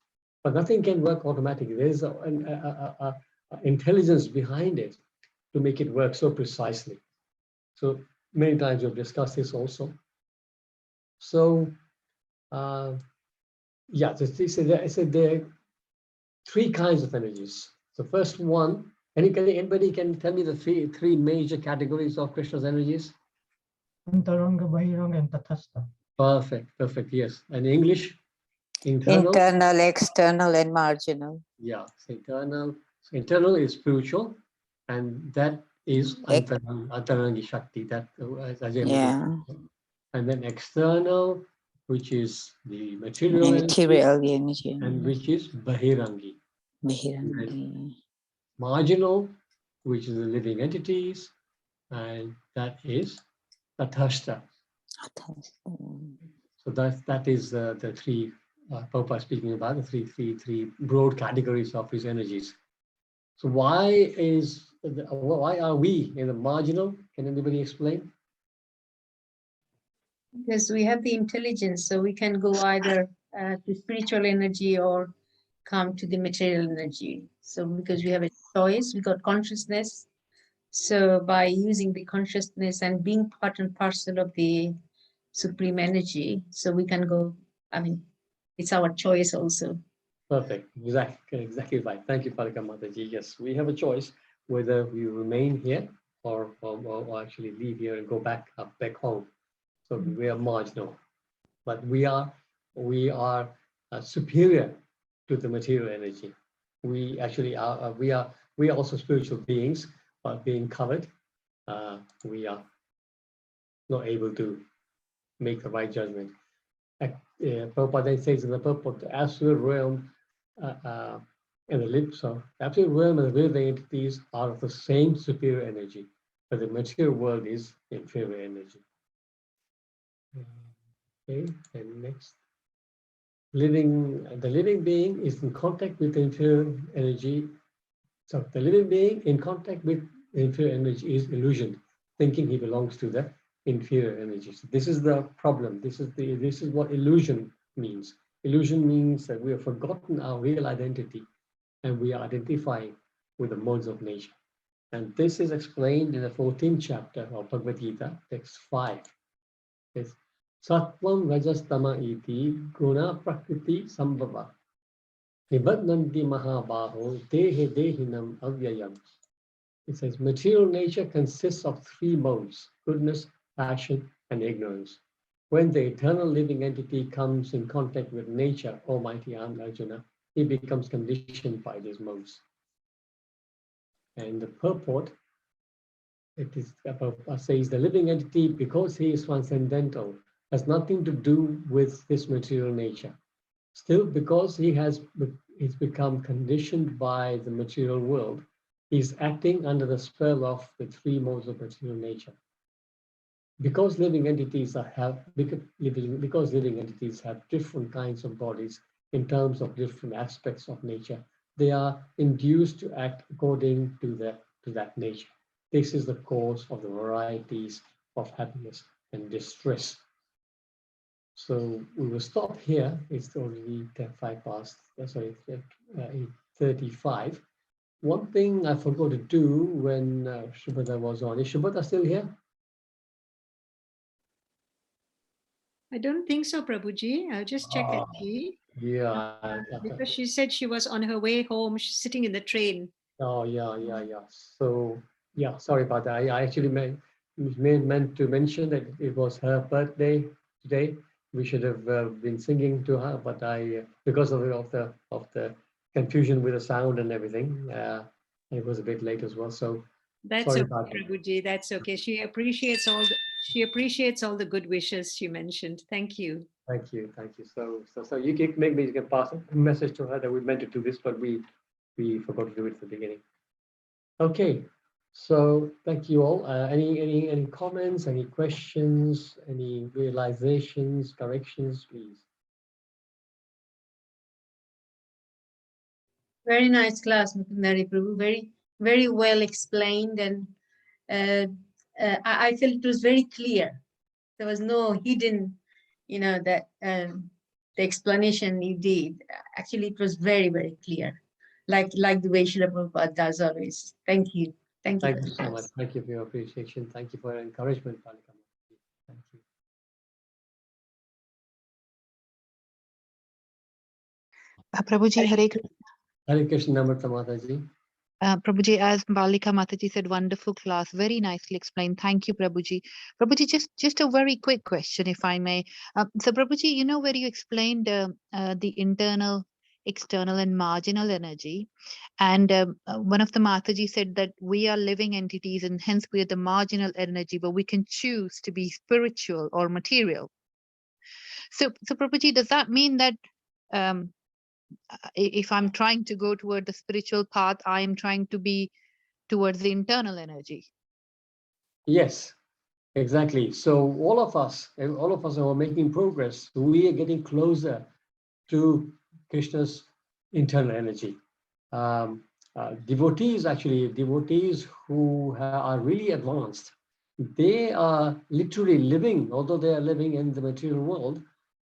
Speaker 3: But nothing can work automatically. There's an intelligence behind it to make it work so precisely. So many times we've discussed this also. So yeah, I said there are three kinds of energies. The first one, anybody can tell me the three major categories of Krishna's energies?
Speaker 5: Antaranga, Bahiranga, and Tathastha.
Speaker 3: Perfect, yes. And English? Internal,
Speaker 9: external, and marginal.
Speaker 3: Yeah, internal. So internal is spiritual, and that is Antarangi Shakti. That
Speaker 9: Yeah.
Speaker 3: And then external, which is the material
Speaker 9: energy,
Speaker 3: and which is Bahirangi.
Speaker 9: Bahirangi.
Speaker 3: Marginal, which is the living entities, and that is Tathastha. So that is the three Prabhupada speaking about, the three broad categories of his energies. So why are we in the marginal? Can anybody explain?
Speaker 4: Because we have the intelligence, so we can go either to spiritual energy or come to the material energy. So because we have a choice, we got consciousness. So by using the consciousness and being part and parcel of the supreme energy, so we can go, I mean, it's our choice also.
Speaker 3: Perfect, exactly right. Thank you, Palika Mataji. Yes, we have a choice whether we remain here or actually leave here and go back home. So we are marginal, but we are superior to the material energy. We actually are. We are also spiritual beings, but being covered, we are not able to make the right judgment. Prabhupada then says in the purport, the absolute realm and the lips of absolute realm and the living entities are of the same superior energy, but the material world is inferior energy. Okay, and next. The living being is in contact with the inferior energy. So the living being in contact with inferior energy is illusion, thinking he belongs to the inferior energy. So this is the problem. This is what illusion means. Illusion means that we have forgotten our real identity and we are identifying with the modes of nature. And this is explained in the 14th chapter of Bhagavad Gita, text 5. It's Sattvam Rajastama iti guna prakriti sambhava nibadnanti mahabaho dehe dehinam avyayam. It says material nature consists of three modes: goodness, passion, and ignorance. When the eternal living entity comes in contact with nature, Almighty Arjuna, he becomes conditioned by these modes. And the purport, it is says the living entity, because he is transcendental, has nothing to do with this material nature. Still, because he's become conditioned by the material world, he's acting under the spell of the three modes of material nature. Because living entities have different kinds of bodies in terms of different aspects of nature, they are induced to act according to that nature. This is the cause of the varieties of happiness and distress. So we will stop here. It's already 8:35. One thing I forgot to do when Shubhata was on. Is Shubhata still here?
Speaker 7: I don't think so, Prabhuji. I'll just check actually.
Speaker 3: Yeah.
Speaker 7: Because she said she was on her way home. She's sitting in the train.
Speaker 3: Oh, yeah. So, yeah, sorry about that. I actually meant to mention that it was her birthday today. We should have been singing to her, but because of the confusion with the sound and everything, it was a bit late as well. So
Speaker 7: That's
Speaker 3: sorry
Speaker 7: okay,
Speaker 3: about that.
Speaker 7: Prabhuji. That's okay. She appreciates all the good wishes she mentioned. Thank you.
Speaker 3: Thank you. So you can maybe you can pass a message to her that we meant to do this, but we forgot to do it at the beginning. Okay, so thank you all. Any comments, any questions, any realizations, corrections, please?
Speaker 4: Very nice class, Mukunda-Hari Prabhu. Very, very well explained, and I felt it was very clear. There was no hidden, that the explanation you did. Actually, it was very, very clear, like the way Srila Prabhupada does always. Thank you. Thank you.
Speaker 3: Thank you so much. Thank you for your appreciation. Thank you for your encouragement, Palika. Thank you.
Speaker 9: Prabhuji, Hare
Speaker 3: Hare Krishna, Namrata Mataji.
Speaker 9: Prabhuji, as Balika Mataji said, wonderful class, very nicely explained. Thank you, Prabhuji. Prabhuji, just a very quick question, if I may. So, Prabhuji, where you explained the internal, external, and marginal energy, and one of the Mataji said that we are living entities, and hence we are the marginal energy, but we can choose to be spiritual or material. So Prabhuji, does that mean that if I'm trying to go toward the spiritual path, I am trying to be towards the internal energy?
Speaker 3: Yes, exactly. So all of us are making progress. We are getting closer to Krishna's internal energy. Devotees who are really advanced, they are literally living, although they are living in the material world,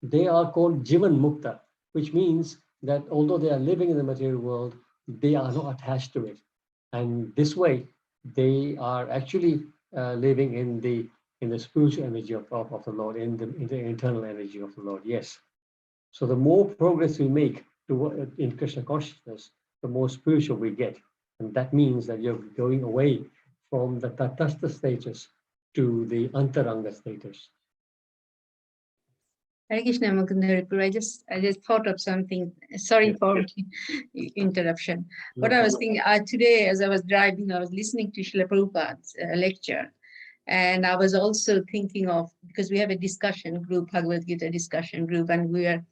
Speaker 3: they are called Jivan Mukta, which means that although they are living in the material world, they are not attached to it. And this way, they are actually living in the spiritual energy of the Lord, in the internal energy of the Lord. Yes. So the more progress we make in Krishna consciousness, the more spiritual we get. And that means that you're going away from the Tatastha status to the Antaranga status.
Speaker 4: Hare Krishna, Mukunda-Hari. I just thought of something. Sorry for interruption. What I was thinking today, as I was driving, I was listening to Srila Prabhupada's lecture, and I was also thinking of, because we have a discussion group, Bhagavad Gita discussion group, and we are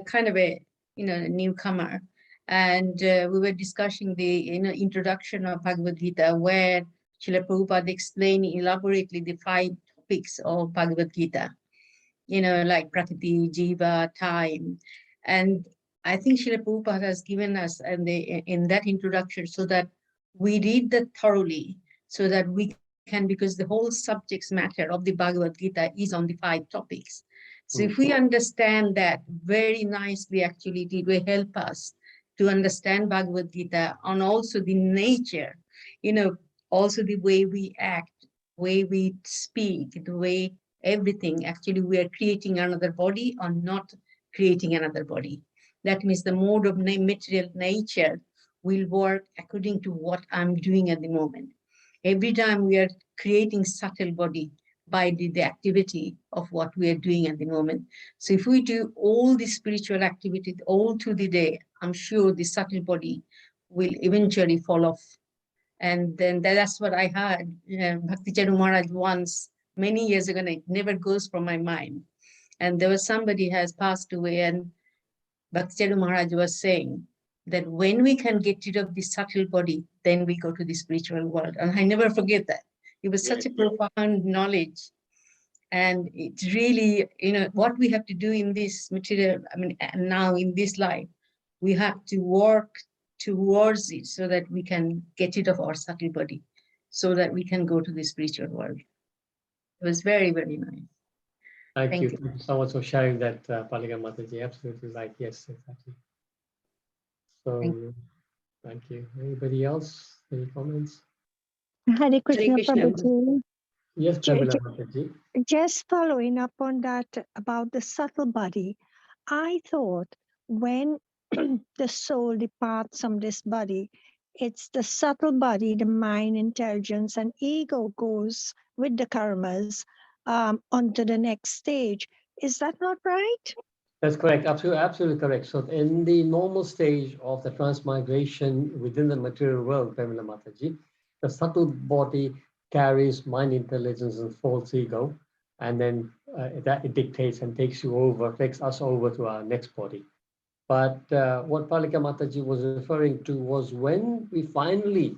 Speaker 4: kind of a newcomer, and we were discussing the introduction of Bhagavad Gita, where Srila Prabhupada explained elaborately the 5 topics of Bhagavad Gita. Like Prakriti, Jiva, time. And I think Srila Prabhupada has given us in that introduction so that we read that thoroughly, so that we can, because the whole subject matter of the Bhagavad Gita is on the 5 topics. So if we understand that very nicely, actually, it will help us to understand Bhagavad Gita, and also the nature, also the way we act, way we speak, the way everything, actually we are creating another body or not creating another body. That means the mode of material nature will work according to what I'm doing at the moment. Every time we are creating subtle body by the activity of what we are doing at the moment. So if we do all the spiritual activities all through the day, I'm sure the subtle body will eventually fall off. And then that's what I heard Bhakti Charu Maharaj once, many years ago, and it never goes from my mind. And there was somebody has passed away, and Bhakti Charu Maharaj was saying that when we can get rid of the subtle body, then we go to the spiritual world. And I never forget that. It was such a profound knowledge. And it's really, what we have to do in this material, now in this life, we have to work towards it so that we can get rid of our subtle body, so that we can go to the spiritual world. It was very, very nice.
Speaker 3: Thank you. Thank you so much for sharing that, Palika Mataji. Absolutely right. Yes, exactly. So, thank you. Anybody else? Any comments?
Speaker 10: Hare Krishna,
Speaker 4: Krishna.
Speaker 10: Prabhuji.
Speaker 3: Yes, Pramila Mataji.
Speaker 10: Just following up on that about the subtle body, I thought when the soul departs from this body, it's the subtle body, the mind, intelligence, and ego goes with the karmas onto the next stage. Is that not right?
Speaker 3: That's correct. Absolutely correct. So in the normal stage of the transmigration within the material world, Pramila Mataji, the subtle body carries mind, intelligence, and false ego, and then that it dictates and takes us over to our next body. But what Palika Mataji was referring to was when we finally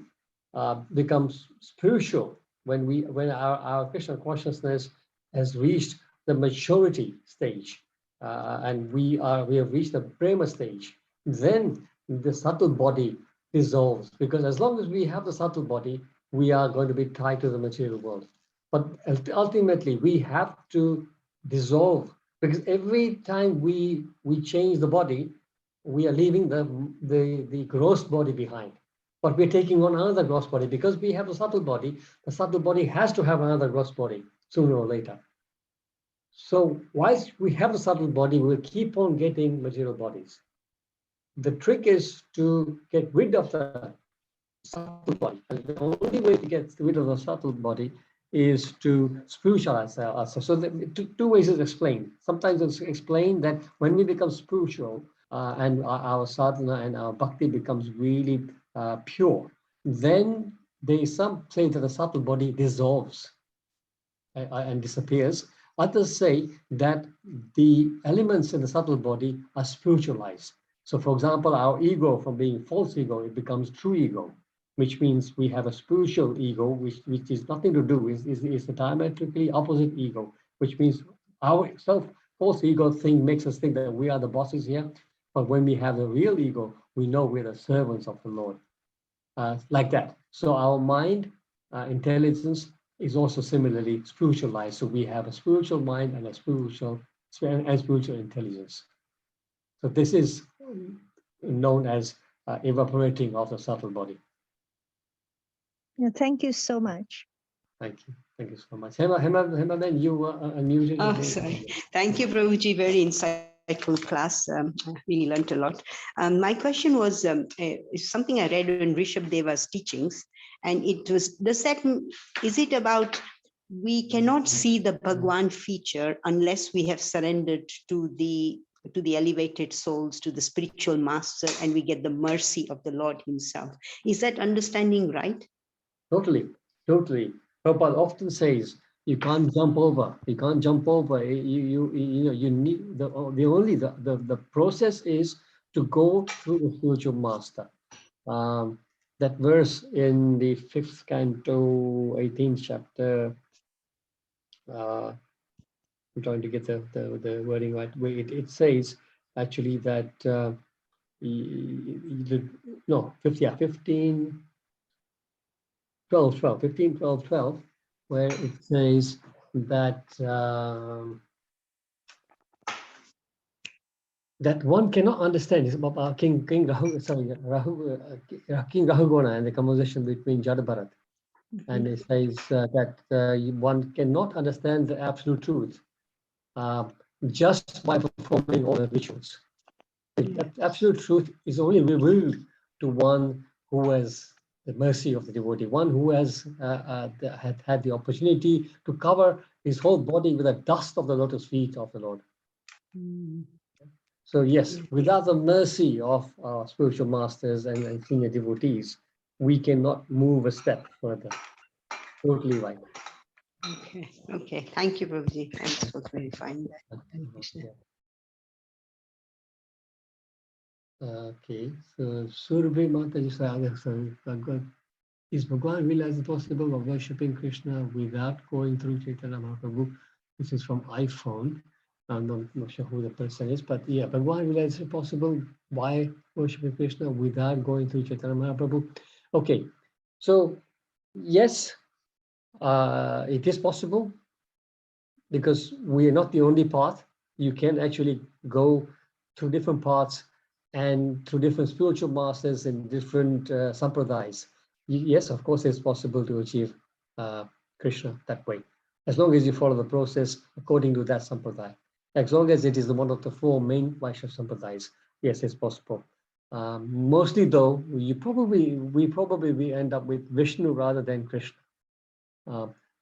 Speaker 3: become spiritual, when our Krishna consciousness has reached the maturity stage, and we have reached the prema stage, then the subtle body dissolves, because as long as we have the subtle body, we are going to be tied to the material world. But ultimately, we have to dissolve, because every time we change the body, we are leaving the gross body behind. But we're taking on another gross body, because we have the subtle body. The subtle body has to have another gross body sooner or later. So whilst we have the subtle body, we'll keep on getting material bodies. The trick is to get rid of the subtle body. And the only way to get rid of the subtle body is to spiritualize ourselves. So two ways is explained. Sometimes it's explained that when we become spiritual and our sadhana and our bhakti becomes really pure, then some say that the subtle body dissolves and disappears. Others say that the elements in the subtle body are spiritualized. So for example, our ego, from being false ego, it becomes true ego, which means we have a spiritual ego, which is nothing to do, is the diametrically opposite ego, which means our false ego thing makes us think that we are the bosses here. But when we have the real ego, we know we're the servants of the Lord, like that. So our mind, intelligence, is also similarly spiritualized. So we have a spiritual mind and a spiritual intelligence. So this is known as evaporating of the subtle body.
Speaker 10: Yeah, thank you so much.
Speaker 3: Thank you. Thank you so much. Hema, then you unmuted.
Speaker 11: Oh, sorry. Thank you, Prabhuji. Very insightful. insightful class. I really learned a lot. My question was something I read in Rishabh Deva's teachings, and it was, is it about we cannot see the Bhagwan feature unless we have surrendered to the elevated souls, to the spiritual master, and we get the mercy of the Lord himself. Is that understanding right?
Speaker 3: Totally, totally. Prabhupada often says, you can't jump over. You can't jump over. You know, you need the process is to go through the spiritual master. That verse in the 5th canto, 18th chapter. I'm trying to get the wording right. Where it says actually that no, 15, 12, 12, 15, 12, 12, where it says that that one cannot understand. It's about King Rahu, sorry, King Rahugona and the conversation between Jadabharat. And it says that one cannot understand the absolute truth just by performing all the rituals. That absolute truth is only revealed to one who has the mercy of the devotee, one who has had the opportunity to cover his whole body with the dust of the lotus feet of the Lord. So yes, without the mercy of our spiritual masters and senior devotees, we cannot move a step further. Totally right.
Speaker 11: Okay, okay. Thank you, Prabhuji. Thanks for clarifying that.
Speaker 3: Okay, so Surabhi Mataji said, is Bhagwan realized possible of worshipping Krishna without going through Chaitanya Mahaprabhu? This is from iPhone. I'm not sure who the person is, but yeah, Bhagwan realized it possible. Why worshipping Krishna without going through Chaitanya Mahaprabhu? Okay, so yes, it is possible because we are not the only path. You can actually go through different paths and through different spiritual masters and different sampradayas. Yes, of course, it's possible to achieve Krishna that way, as long as you follow the process according to that sampradaya. As long as it is one of the 4 main Vaishnava sampradayas, yes, it's possible. Mostly, though, we probably end up with Vishnu rather than Krishna.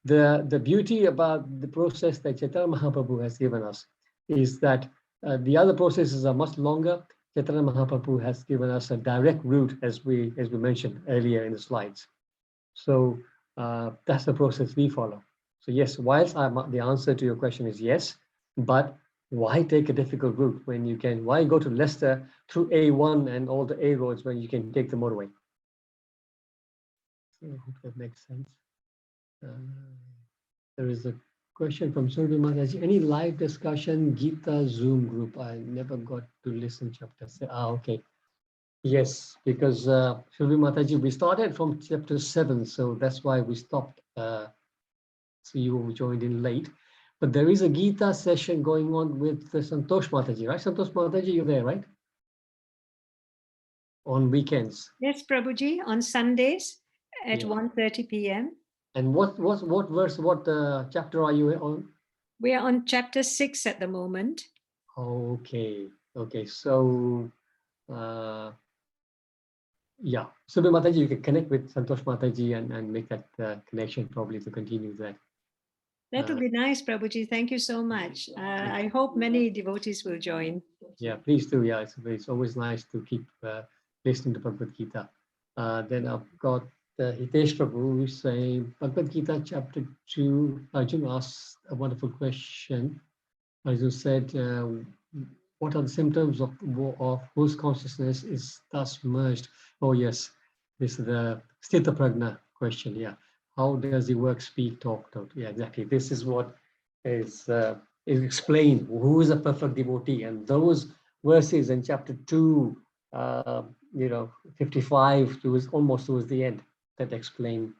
Speaker 3: The beauty about the process that Chaitanya Mahaprabhu has given us is that the other processes are much longer. Chaitanya Mahaprabhu has given us a direct route, as we mentioned earlier in the slides. So that's the process we follow. So yes, whilst the answer to your question is yes, but why take a difficult route when you can? Why go to Leicester through A1 and all the A roads when you can take the motorway? So I hope that makes sense. There is a question from Surabhi Mataji. Any live discussion, Gita Zoom group? I never got to listen chapter. Okay. Yes, because Surabhi Mataji, we started from chapter 7, so that's why we stopped. So you joined in late. But there is a Gita session going on with Santosh Mataji, right? Santosh Mataji, you're there, right? On weekends.
Speaker 7: Yes, Prabhuji, on Sundays at 1:30 p.m.
Speaker 3: And what verse, what chapter are you on?
Speaker 7: We are on chapter 6 at the moment.
Speaker 3: Okay, okay. So, yeah. Subhi Mataji, you can connect with Santosh Mataji and make that connection probably to continue that.
Speaker 7: That would be nice, Prabhuji. Thank you so much. I hope many devotees will join.
Speaker 3: Yeah, please do. Yeah, it's always nice to keep listening to Bhagavad Gita. Then I've got Hitesh Prabhu who's saying Bhagavad Gita chapter 2. Arjun asked a wonderful question. Arjun said, what are the symptoms of whose consciousness is thus merged? Oh yes, this is the Sthita Prajna question. Yeah, how does the work, speak, talk? Yeah, exactly. This is what is explained. Who is a perfect devotee? And those verses in chapter 2, 55 to almost towards the end, that explain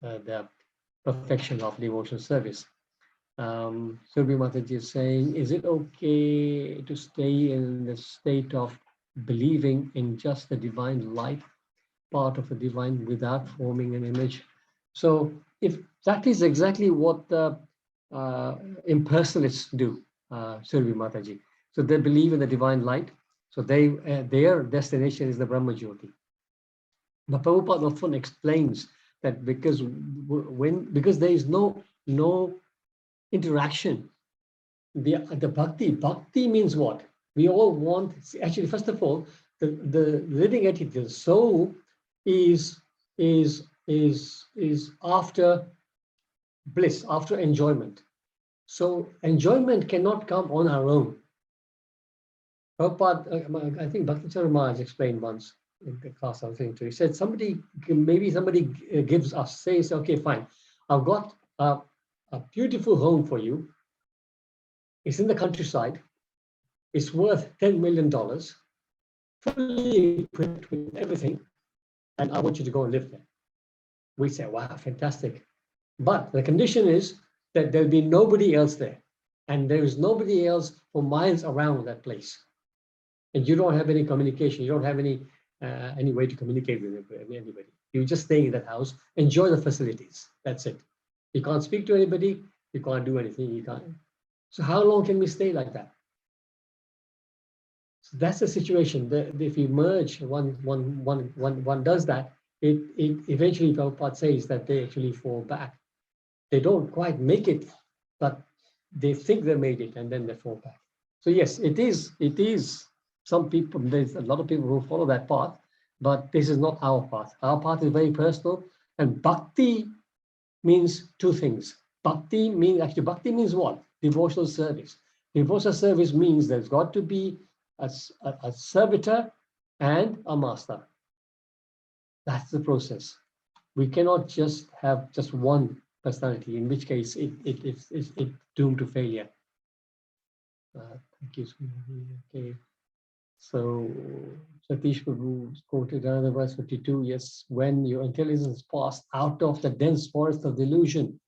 Speaker 3: the perfection of devotional service. Surabhi Mataji is saying, is it okay to stay in the state of believing in just the divine light, part of the divine, without forming an image? So if that is exactly what the impersonalists do, Surabhi Mataji. So they believe in the divine light. So their destination is the Brahma Jyoti. But Prabhupada often explains that because there is no interaction, the bhakti means what? We all want, actually, first of all, the living entity, the soul is after bliss, after enjoyment. So enjoyment cannot come on our own. Prabhupada, I think Bhakti Maharaj explained once in the class I was listening to. He said maybe somebody gives us, says, okay, fine, I've got a beautiful home for you. It's in the countryside. It's worth $10 million, fully equipped with everything, and I want you to go and live there. We say, wow, fantastic. But the condition is that there'll be nobody else there, and there is nobody else for miles around that place. And you don't have any communication. You don't have any way to communicate with anybody. You're just staying in that house. Enjoy the facilities. That's it. You can't speak to anybody. You can't do anything. You can't. So how long can we stay like that? So that's the situation. If you merge, one does that, it eventually, Prabhupada says that they actually fall back. They don't quite make it, but they think they made it, and then they fall back. So yes, it is. Some people, there's a lot of people who follow that path, but this is not our path. Our path is very personal, and bhakti means two things. Bhakti means what? Devotional service. Devotional service means there's got to be a servitor and a master. That's the process. We cannot just have just one personality, in which case it's doomed to failure. Thank you. Okay. So Satish Prabhu quoted another verse 52. Yes, when your intelligence passed out of the dense forest of delusion,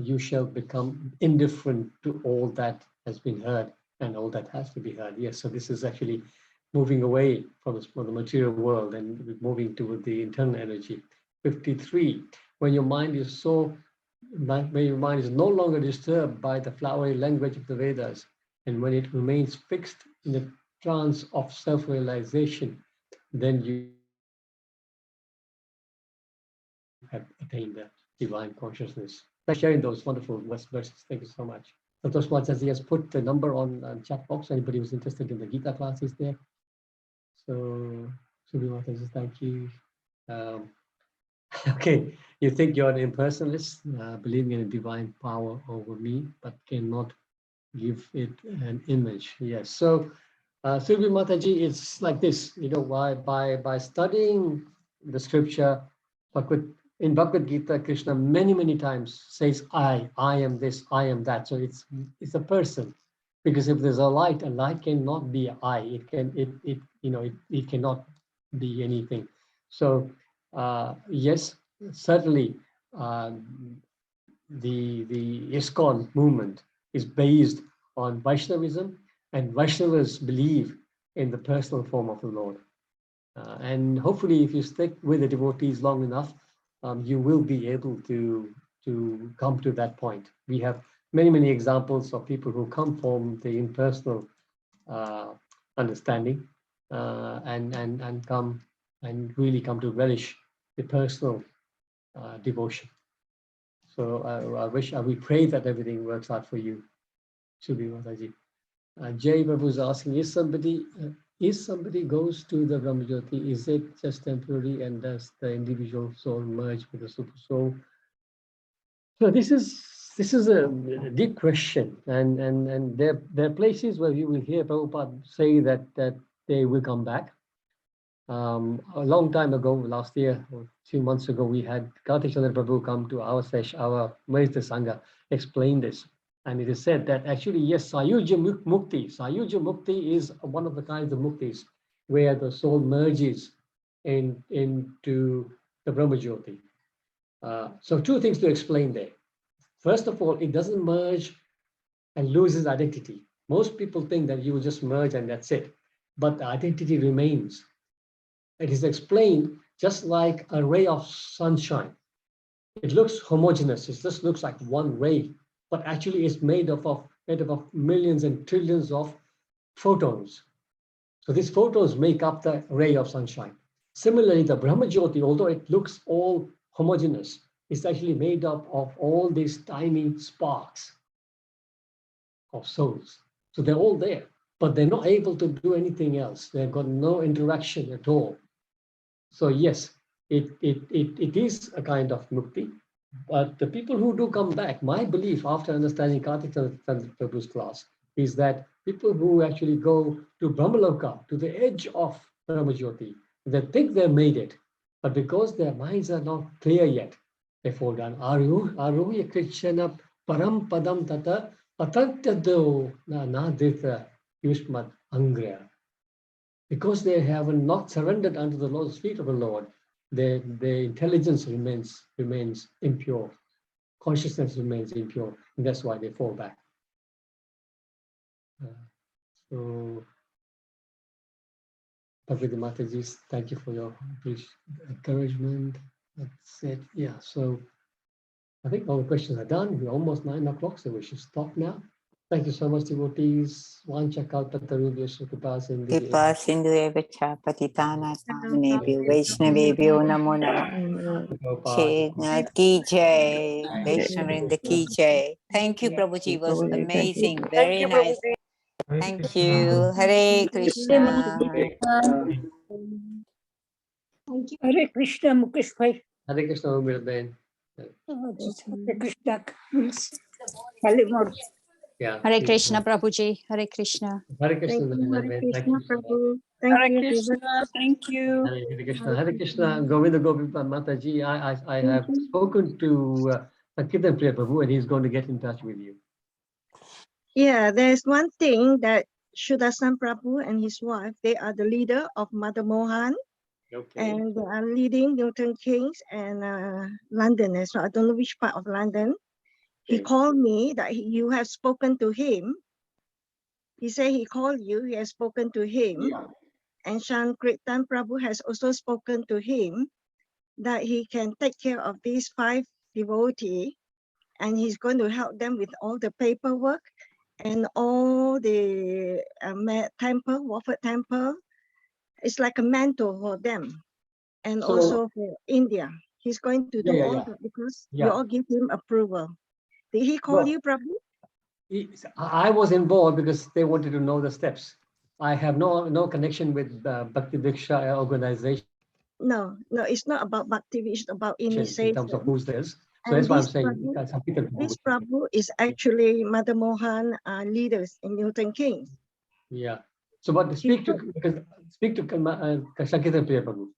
Speaker 3: you shall become indifferent to all that has been heard and all that has to be heard. Yes, so this is actually moving away from the material world and moving toward the internal energy. 53. When your mind is no longer disturbed by the flowery language of the Vedas, and when it remains fixed in the trance of self-realization, then you have attained the divine consciousness. Thanks for sharing those wonderful verses. Thank you so much. Santosh Kumar says he has put the number on chat box. Anybody who's interested in the Gita classes there. So, Subhima says thank you. Okay, you think you're an impersonalist, believing in a divine power over me, but cannot give it an image. Yes. So, Subhi Mataji, it's like this. You know, by studying the scripture, in Bhagavad Gita, Krishna many times says, I am this, I am that. So it's a person, because if there's a light cannot be I. It cannot be anything. So yes, certainly the ISKCON movement is based on Vaishnavism, and Vaishnavas believe in the personal form of the Lord. And hopefully, if you stick with the devotees long enough, you will be able to come to that point. We have many examples of people who come from the impersonal understanding and come and really come to relish the personal devotion. So we pray that everything works out for you. Shubhi Mataji. Jay Babu is asking, if somebody goes to the Brahmajyoti, is it just temporary, and does the individual soul merge with the super soul? So this is a deep question, and there are places where you will hear Prabhupada say that they will come back. A long time ago, last year or 2 months ago, we had Chaturanga Prabhu come to our session, our Maitri Sangha, explain this. And it is said that actually, yes, Sayuja Mukti is one of the kinds of muktis where the soul merges into the Brahmajyoti. So two things to explain there. First of all, it doesn't merge and loses identity. Most people think that you will just merge and that's it, but the identity remains. It is explained just like a ray of sunshine. It looks homogeneous. It just looks like one ray, but actually it's made up of millions and trillions of photons. So these photons make up the ray of sunshine. Similarly, the Brahmajyoti, although it looks all homogeneous, is actually made up of all these tiny sparks of souls. So they're all there, but they're not able to do anything else. They've got no interaction at all. So yes, it is a kind of mukti. But the people who do come back, my belief after understanding Karthika Prabhu's class is that people who actually go to Brahmaloka, to the edge of Brahmajyoti, they think they made it, but because their minds are not clear yet, they fall down. Aruya Krishna Param Padam Tata Patantado Naditha Yushmat Angra. Because they have not surrendered unto the Lord's feet of the Lord, their intelligence remains impure, consciousness remains impure, and that's why they fall back. So, Bhagavad Mataji, thank you for your encouragement. That's it. Yeah. So, I think all the questions are done. We're almost 9 o'clock, so we should stop now. Thank you so much, devotees. Vancha kalpatarubhyasya kripa sindhu.
Speaker 12: Kripa Sindhu Evacha Patitana Pavanebhyo Vaishnavebhyo Namo Namah. Nath Ki Jai, Vaishnavrinda Ki Jai. Thank you, Prabhuji. It was amazing. Very nice. Thank you. Hare Krishna.
Speaker 13: Thank you. Hare Krishna, Mukesh Bhai.
Speaker 3: Hare Krishna, Umirben.
Speaker 13: Hare Krishna. Salimor.
Speaker 3: Yeah.
Speaker 6: Hare Krishna, Prabhuji. Hare Krishna.
Speaker 3: Hare Krishna,
Speaker 10: Hare
Speaker 3: thank
Speaker 10: Krishna,
Speaker 3: you.
Speaker 10: Prabhu. Thank
Speaker 13: Hare
Speaker 10: you.
Speaker 13: Krishna. Thank you.
Speaker 3: Hare Krishna, Hare Krishna, Govinda Govinda Mataji. I have spoken to Sankirtan Priya Prabhu, and he's going to get in touch with you.
Speaker 10: Yeah, there's one thing that Shudasan Prabhu and his wife, they are the leader of Mother Mohan,
Speaker 3: Okay.
Speaker 10: and they are leading Milton Keynes and London as well. I don't know which part of London. He
Speaker 3: Okay.
Speaker 10: called me that you have spoken to him. He said he called you, he has spoken to him.
Speaker 3: Yeah.
Speaker 10: And Sankirtan Prabhu has also spoken to him that he can take care of these 5 devotees, and he's going to help them with all the paperwork and all the temple, Warford Temple. It's like a mentor for them, and
Speaker 3: So-
Speaker 10: also for India. He's going to do
Speaker 3: Yeah,
Speaker 10: all
Speaker 3: yeah.
Speaker 10: that because
Speaker 3: Yeah.
Speaker 10: you all give him approval. Did he call
Speaker 3: No.
Speaker 10: you, Prabhu?
Speaker 3: I was involved because they wanted to know the steps. I have no connection with Bhakti Diksha organization
Speaker 10: No, it's not about Bhakti, it's about
Speaker 3: in
Speaker 10: initiation.
Speaker 3: terms of who's there. So
Speaker 10: And
Speaker 3: that's why I'm
Speaker 10: this
Speaker 3: saying
Speaker 10: Prabhu-
Speaker 3: some people.
Speaker 10: This Prabhu is actually Mother Mohan leaders in Milton Keynes.
Speaker 3: Yeah. So, but speak to Sankirtan Priya Prabhu.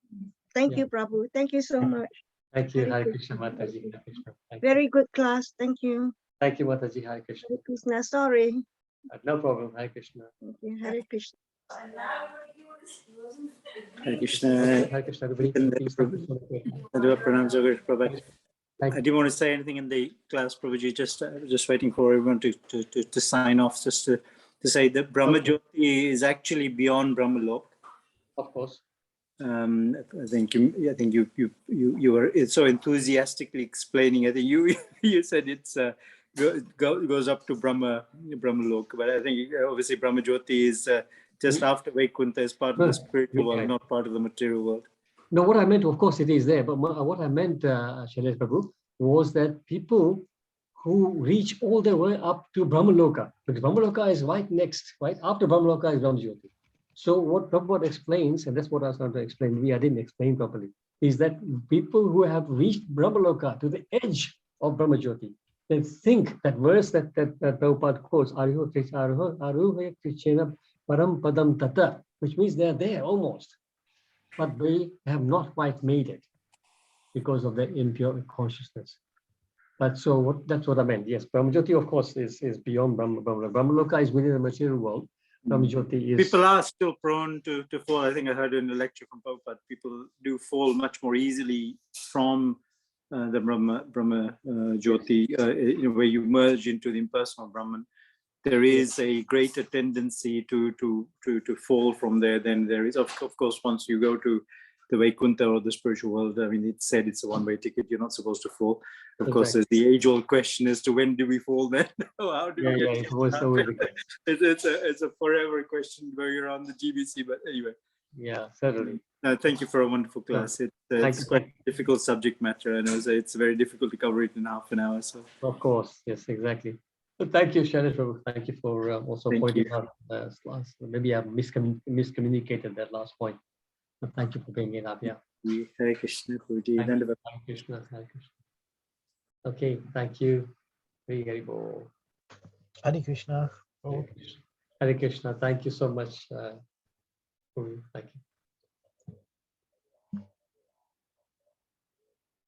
Speaker 10: Thank
Speaker 3: Yeah.
Speaker 10: you, Prabhu. Thank you so much.
Speaker 3: Thank you,
Speaker 10: Hare
Speaker 3: Hare Krishna Mataji. Hare Krishna. Thank you.
Speaker 10: Very good class. Thank you.
Speaker 3: Thank you, Mataji. Hare Krishna.
Speaker 10: Hare Krishna. Sorry.
Speaker 3: No problem. Hare Krishna.
Speaker 10: Thank you. Hare Krishna.
Speaker 14: Hare Krishna.
Speaker 3: Hare Krishna. Everybody, please, thank you so much.
Speaker 14: Pranam Jagat Prabhu.
Speaker 3: Thank
Speaker 14: I didn't want to say anything in the class, Prabhuji, just waiting for everyone to sign off, just to say that Brahma Jyoti is actually beyond Brahmalok.
Speaker 3: Of course.
Speaker 14: I think you were so enthusiastically explaining. I think you said it's goes up to Brahmalok, but I think obviously Brahma Jyoti is just after Vaikuntha, is part of the spiritual world, not part of the material world.
Speaker 3: No, what I meant, of course, it is there. But what I meant, Shailesh Prabhu, was that people who reach all the way up to Brahmaloka, because Brahmaloka is right next, right after Brahmaloka is Brahmajyoti. So what Prabhupada explains, and that's what I was trying to explain, I didn't explain properly, is that people who have reached Brahmaloka to the edge of Brahmajyoti, they think that verse that Prabhupada quotes, Aruha Krishna Param Padam Tata, which means they are there almost, but they have not quite made it because of their impure consciousness. But so that's what I meant. Yes, Brahmajyoti, of course, is beyond Brahmaloka. Brahmaloka is within the material world. Brahmajyoti is...
Speaker 14: People are still prone to fall. I think I heard in a lecture from Prabhupada, people do fall much more easily from the Brahma Jyoti, where you merge into the impersonal Brahman. There is a greater tendency to fall from there than there is. Of course, once you go to the Vaikuntha or the spiritual world. I mean, it's said it's a one-way ticket. You're not supposed to fall. Of course, there's the age-old question as to when do we fall then? How do we
Speaker 3: it's always
Speaker 14: it's a forever question where you're on the GBC. But anyway.
Speaker 3: Yeah, certainly.
Speaker 14: Thank you for a wonderful class. It's quite a difficult subject matter. I know it's very difficult to cover it in half an hour. So
Speaker 3: of course, yes, exactly. So thank you, Shailesh Prabhu. Thank you for also pointing out maybe I miscommunicated that last point. But thank you for bringing it up. Yeah.
Speaker 14: Hare Krishna.
Speaker 3: Hare Krishna. Hare Krishna. Okay, thank you. Hare Krishna. Hare Krishna. Thank you so much. Thank you.